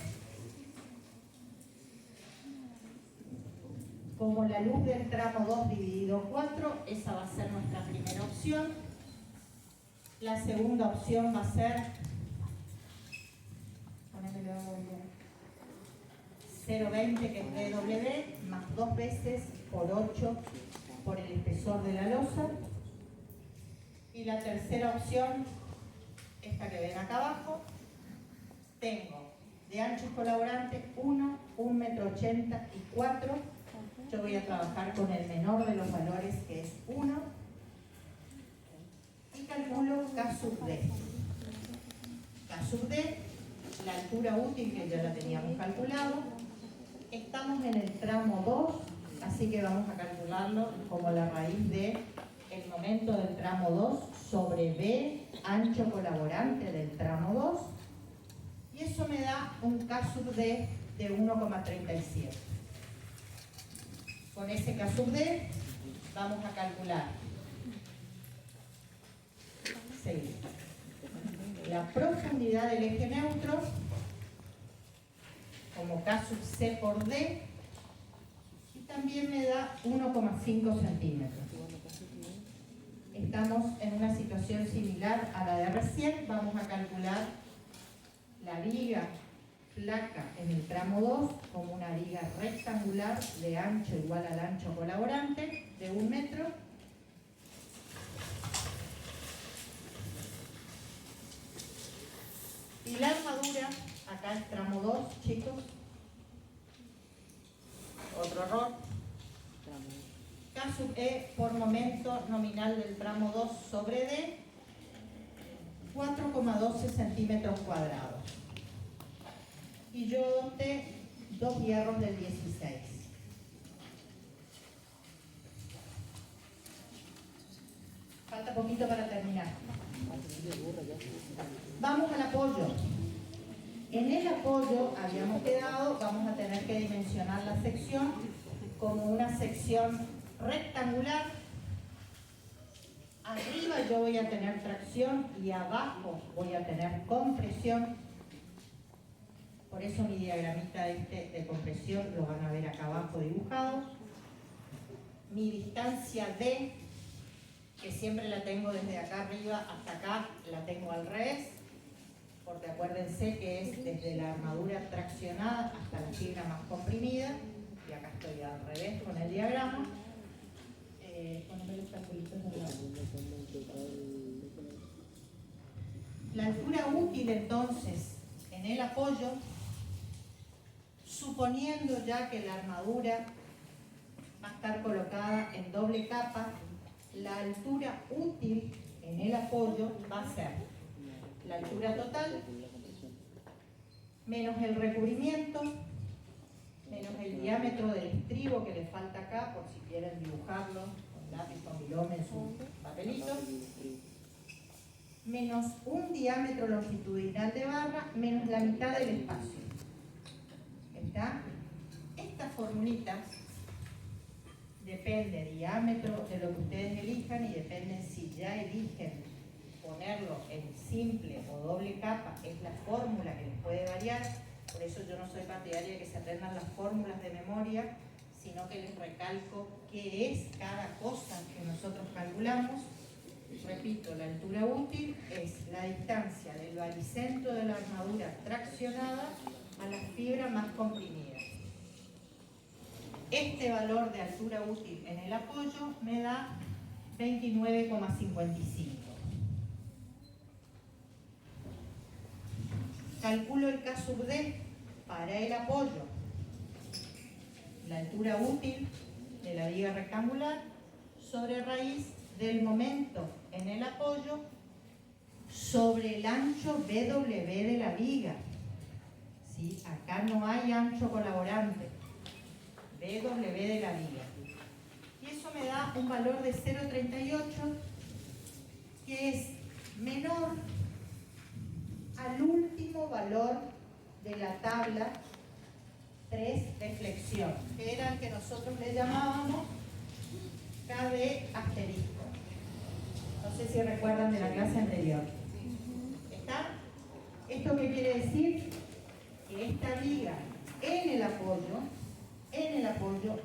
como la luz del tramo 2 dividido 4. Esa va a ser nuestra primera opción. La segunda opción va a ser 0,20 que es DW más 2 veces por 8 por el espesor de la losa. Y la tercera opción, esta que ven acá abajo, tengo de anchos colaborantes 1, 1,80 m y 4. Yo voy a trabajar con el menor de los valores, que es 1. Y calculo K sub D. K sub D, la altura útil que ya la teníamos calculado. Estamos en el tramo 2, así que vamos a calcularlo como la raíz de el momento del tramo 2 sobre B, ancho colaborante del tramo 2. Y eso me da un K sub D de 1,37. Con ese K sub D vamos a calcular la profundidad del eje neutro como K sub C por D, y también me da 1,5 centímetros. Estamos en una situación similar a la de recién. Vamos a calcular la viga placa en el tramo 2 como una viga rectangular de ancho igual al ancho colaborante de 1 metro. Y la armadura, acá el tramo 2, chicos, otro error, K sub E por momento nominal del tramo 2 sobre D, 4,12 centímetros cuadrados. Y yo adopté 2 hierros del 16. Falta poquito para terminar. Vamos al apoyo. En el apoyo habíamos quedado, vamos a tener que dimensionar la sección como una sección rectangular. Arriba yo voy a tener tracción y abajo voy a tener compresión. Por eso mi diagramita de compresión lo van a ver acá abajo dibujado. Mi distancia D, que siempre la tengo desde acá arriba hasta acá, la tengo al revés, porque acuérdense que es desde la armadura traccionada hasta la fibra más comprimida, y acá estoy al revés con el diagrama. Poneme los calculitos de lado. La altura útil entonces en el apoyo, suponiendo ya que la armadura va a estar colocada en doble capa, la altura útil en el apoyo va a ser la altura total menos el recubrimiento, menos el diámetro del estribo que le falta acá, por si quieren dibujarlo con lápiz, con bilome en su papelito, menos un diámetro longitudinal de barra, menos la mitad del espacio. ¿Está? Estas formulitas depende diámetro de lo que ustedes elijan y depende si ya eligen ponerlo en simple o doble capa, es la fórmula que les puede variar. Por eso yo no soy partidaria de que se aprendan las fórmulas de memoria, sino que les recalco qué es cada cosa que nosotros calculamos. Repito, la altura útil es la distancia del baricentro de la armadura traccionada a la fibra más comprimida. Este valor de altura útil en el apoyo me da 29,55. Calculo el K sub D para el apoyo. La altura útil de la viga rectangular sobre raíz del momento en el apoyo sobre el ancho BW de la viga. ¿Sí? Acá no hay ancho colaborante. BW de la viga. Y eso me da un valor de 0,38 que es menor al último valor de la tabla 3 de flexión, que era el que nosotros le llamábamos KD asterisco. No sé si recuerdan de la clase anterior. ¿Está? ¿Esto qué quiere decir? Que esta viga en el apoyo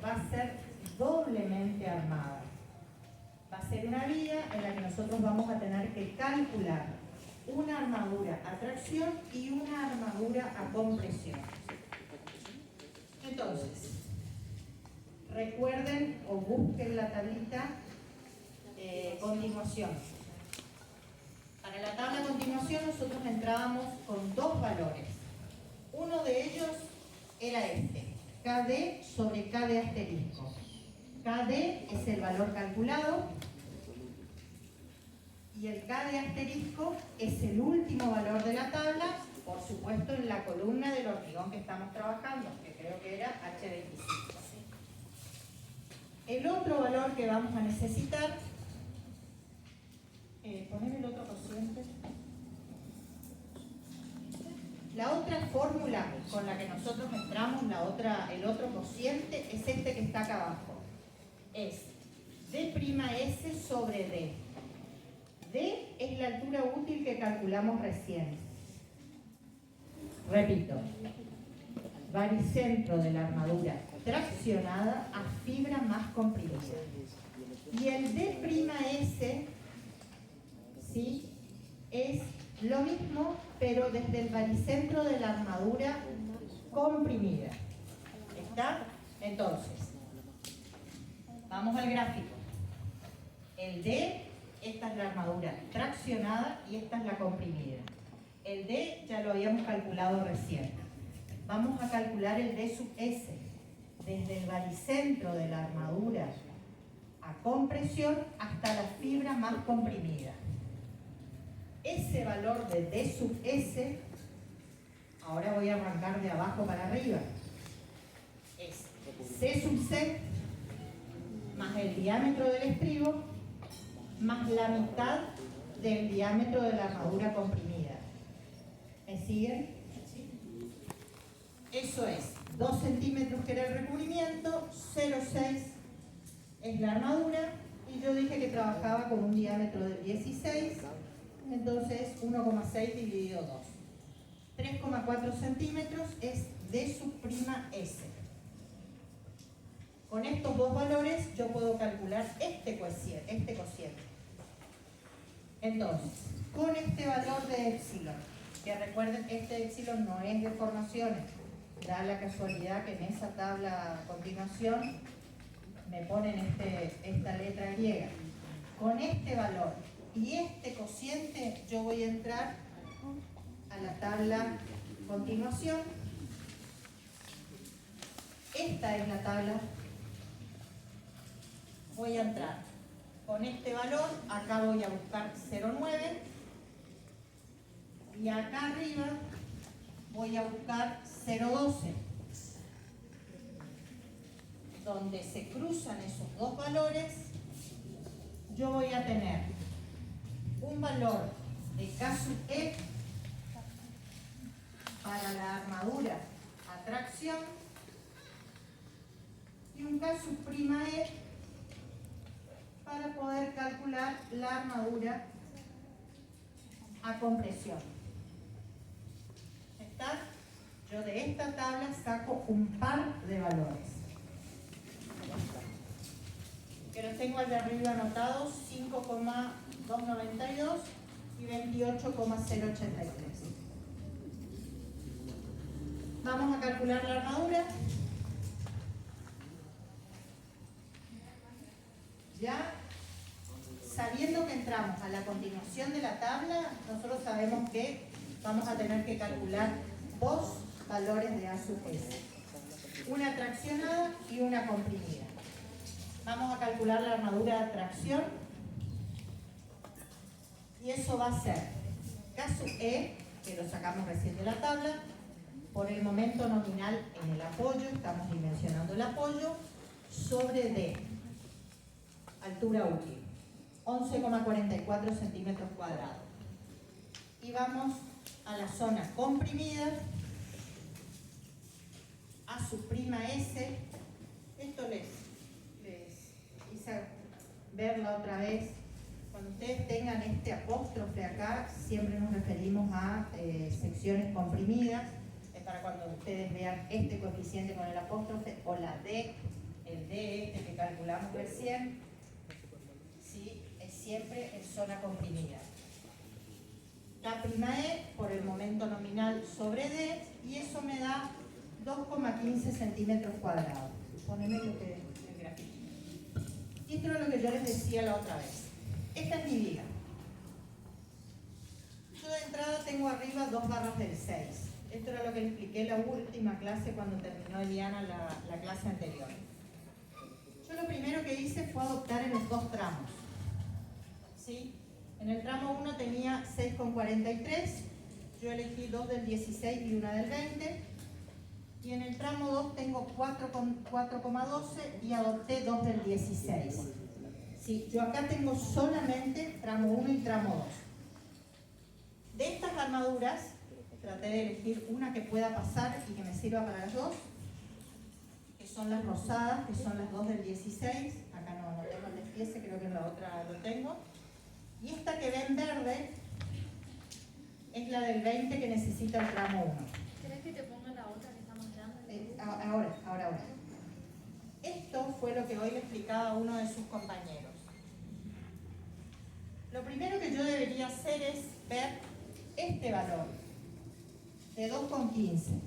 va a ser doblemente armada. Va a ser una viga en la que nosotros vamos a tener que calcular una armadura a tracción y una armadura a compresión. Entonces, recuerden o busquen la tablita continuación. Para la tabla continuación nosotros entrábamos con dos valores. Uno de ellos era este, KD sobre KD asterisco. KD es el valor calculado y el KD asterisco es el último valor de la tabla, por supuesto en la columna del hormigón que estamos trabajando, que creo que era H25. El otro valor que vamos a necesitar, poneme el otro cociente. La otra fórmula con la que nosotros entramos, el otro cociente, es este que está acá abajo. Es D'S sobre D. D es la altura útil que calculamos recién. Repito, baricentro de la armadura traccionada a fibra más comprimida. Y el D'S, ¿sí?, es lo mismo, pero desde el baricentro de la armadura comprimida. ¿Está? Entonces, vamos al gráfico. El D, esta es la armadura traccionada y esta es la comprimida. El D ya lo habíamos calculado recién. Vamos a calcular el D sub S. Desde el baricentro de la armadura a compresión hasta la fibra más comprimida. Ese valor de D sub S, ahora voy a arrancar de abajo para arriba, es C sub C más el diámetro del estribo más la mitad del diámetro de la armadura comprimida. ¿Me siguen? Eso es 2 centímetros que era el recubrimiento, 0,6 es la armadura y yo dije que trabajaba con un diámetro de 16, entonces 1,6 dividido 2. 3,4 centímetros es D sub prima S. Con estos dos valores yo puedo calcular este cociente. Entonces, con este valor de épsilon, que recuerden, este épsilon no es de formaciones, da la casualidad que en esa tabla a continuación me ponen esta letra griega. Con este valor y este cociente yo voy a entrar a la tabla continuación. Esta es la tabla. Voy a entrar con este valor, acá voy a buscar 0,9 y acá arriba voy a buscar 0,12. Donde se cruzan esos dos valores, yo voy a tener un valor de K sub E para la armadura a tracción y un K sub prima E para poder calcular la armadura a compresión. ¿Está? Yo de esta tabla saco un par de valores. Que los tengo al de arriba anotados, 5,292 y 28,083. Vamos a calcular la armadura. Ya sabiendo que entramos a la continuación de la tabla, nosotros sabemos que vamos a tener que calcular dos valores de A sub S. Una traccionada y una comprimida. Vamos a calcular la armadura de tracción y eso va a ser K sub E, que lo sacamos recién de la tabla, por el momento nominal en el apoyo, estamos dimensionando el apoyo, sobre D, altura útil, 11,44 centímetros cuadrados. Y vamos a la zona comprimida, A sub prima S, esto les hice verla otra vez. Cuando ustedes tengan este apóstrofe acá, siempre nos referimos a secciones comprimidas, es para cuando ustedes vean este coeficiente con el apóstrofe o la D, el D este que calculamos recién, ¿sí? Es siempre en zona comprimida. K' E por el momento nominal sobre D y eso me da 2,15 centímetros cuadrados. Poneme lo que el gráfico. Y esto es lo que yo les decía la otra vez. Esta es mi viga. Yo de entrada tengo arriba 2 barras del 6. Esto era lo que le expliqué en la última clase cuando terminó Eliana la clase anterior. Yo lo primero que hice fue adoptar en los dos tramos. ¿Sí? En el tramo 1 tenía 6,43. Yo elegí 2 del 16 y una del 20. Y en el tramo 2 tengo 4,12 y adopté 2 del 16. Sí, yo acá tengo solamente tramo 1 y tramo 2. De estas armaduras, traté de elegir una que pueda pasar y que me sirva para las dos, que son las rosadas, que son las 2 del 16. Acá no tengo el despiece, creo que en la otra lo tengo. Y esta que ven verde es la del 20 que necesita el tramo 1. ¿Querés que te ponga la otra que está más grande? Ahora. Esto fue lo que hoy le explicaba a uno de sus compañeros. Lo primero que yo debería hacer es ver este valor de 2,15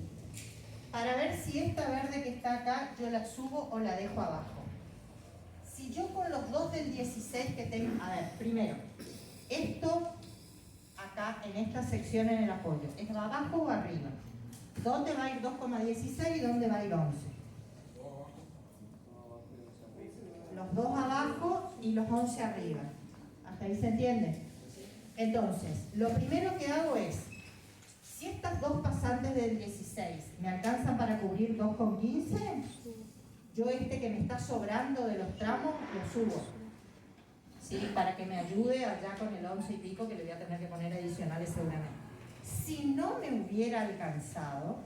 para ver si esta verde que está acá yo la subo o la dejo abajo. Si yo con los 2 del 16 que tengo, a ver, primero, esto acá en esta sección en el apoyo, ¿es abajo o arriba? ¿Dónde va a ir 2,16 y dónde va a ir 11? Los 2 abajo y los 11 arriba. ¿Hasta ahí se entiende? Entonces, lo primero que hago es, si estas dos pasantes del 16 me alcanzan para cubrir 2,15, yo este que me está sobrando de los tramos lo subo. ¿Sí? Para que me ayude allá con el 11 y pico que le voy a tener que poner adicionales seguramente. Si no me hubiera alcanzado,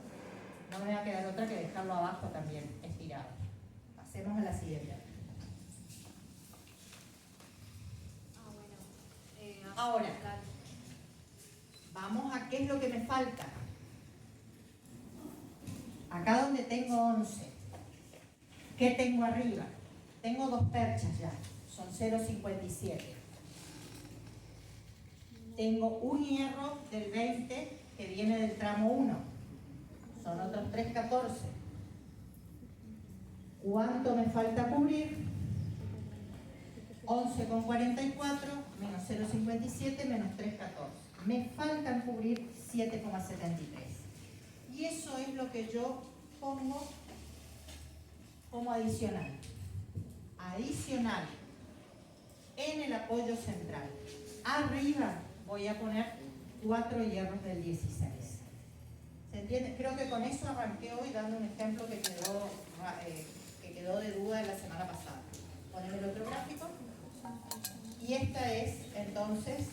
no me va a quedar otra que dejarlo abajo también, estirado. Pasemos a la siguiente. Ahora, vamos a qué es lo que me falta. Acá donde tengo 11, ¿qué tengo arriba? Tengo dos perchas ya, son 0,57. Tengo un hierro del 20 que viene del tramo 1, son otros 3,14. ¿Cuánto me falta cubrir? 11,44 menos 0,57 menos 3,14. Me faltan cubrir 7,73. Y eso es lo que yo pongo como adicional. Adicional en el apoyo central. Arriba voy a poner 4 hierros del 16. ¿Se entiende? Creo que con eso arranqué hoy dando un ejemplo que quedó de duda de la semana pasada. Poneme el otro gráfico. Y esta es entonces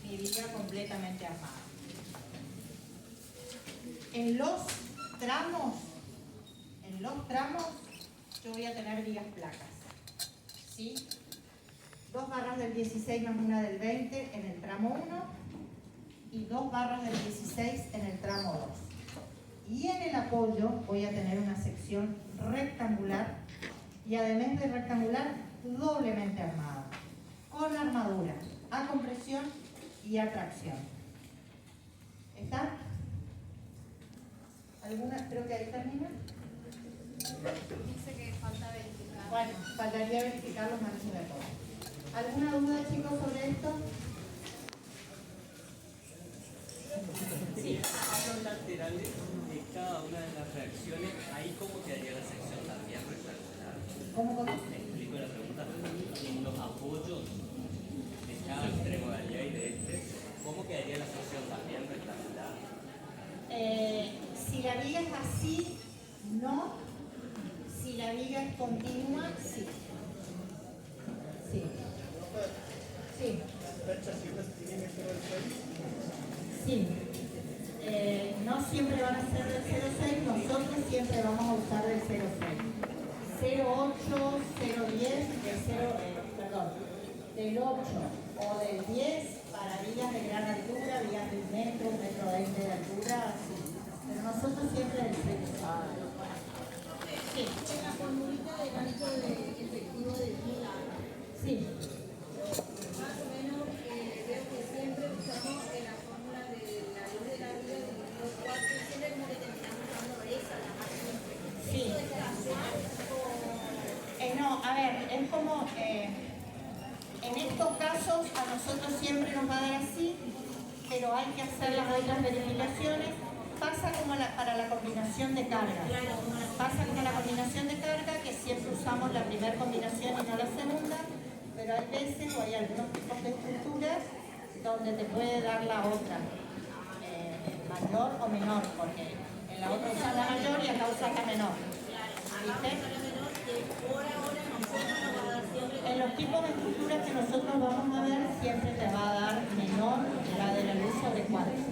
mi viga completamente armada. En los tramos yo voy a tener vigas placas, ¿sí? 2 barras del 16 más una del 20 en el tramo 1 y 2 barras del 16 en el tramo 2. Y en el apoyo voy a tener una sección rectangular y además de rectangular, doblemente armada, con armadura, a compresión y a tracción. ¿Está? ¿Alguna? Creo que ahí termina. Dice que falta verificar. Bueno, faltaría verificar los manejos de apoyo. ¿Alguna duda, chicos, sobre esto? Sí. Los laterales de cada una de las reacciones, ahí cómo quedaría la sección también rectangular. ¿Cómo? Me explico la pregunta. En los apoyos de cada extremo de allá y de este, ¿cómo quedaría la sección también rectangular? Si la viga es así, no. Si la viga es continua, sí. Sí. Sí. Sí. No siempre van a ser del 0,6, nosotros siempre vamos a usar del 0,6. 0,8, 0,10, del 8 o del 10 para vigas de gran altura, vigas de 1 metro, 1,20 metros de altura, sí. Pero nosotros siempre del 0,6. Sí. En la formulita del ancho efectivo de fila, Sí. más o menos veo que siempre usamos en la fórmula de la luz de la vida dividido 4, siempre como que terminamos usando esa, la más simple. Sí. ¿Eso es casual o...? No, a ver, es como, en estos casos a nosotros siempre nos va a dar así, pero hay que hacer las otras verificaciones. Pasa como para la combinación de carga. Pasa como la combinación de carga, que siempre usamos la primera combinación y no la segunda, pero hay veces o hay algunos tipos de estructuras donde te puede dar la otra, mayor o menor, porque en la otra usas la mayor y acá usas la menor. ¿Viste? En los tipos de estructuras que nosotros vamos a ver, siempre te va a dar menor la de la luz sobre 4.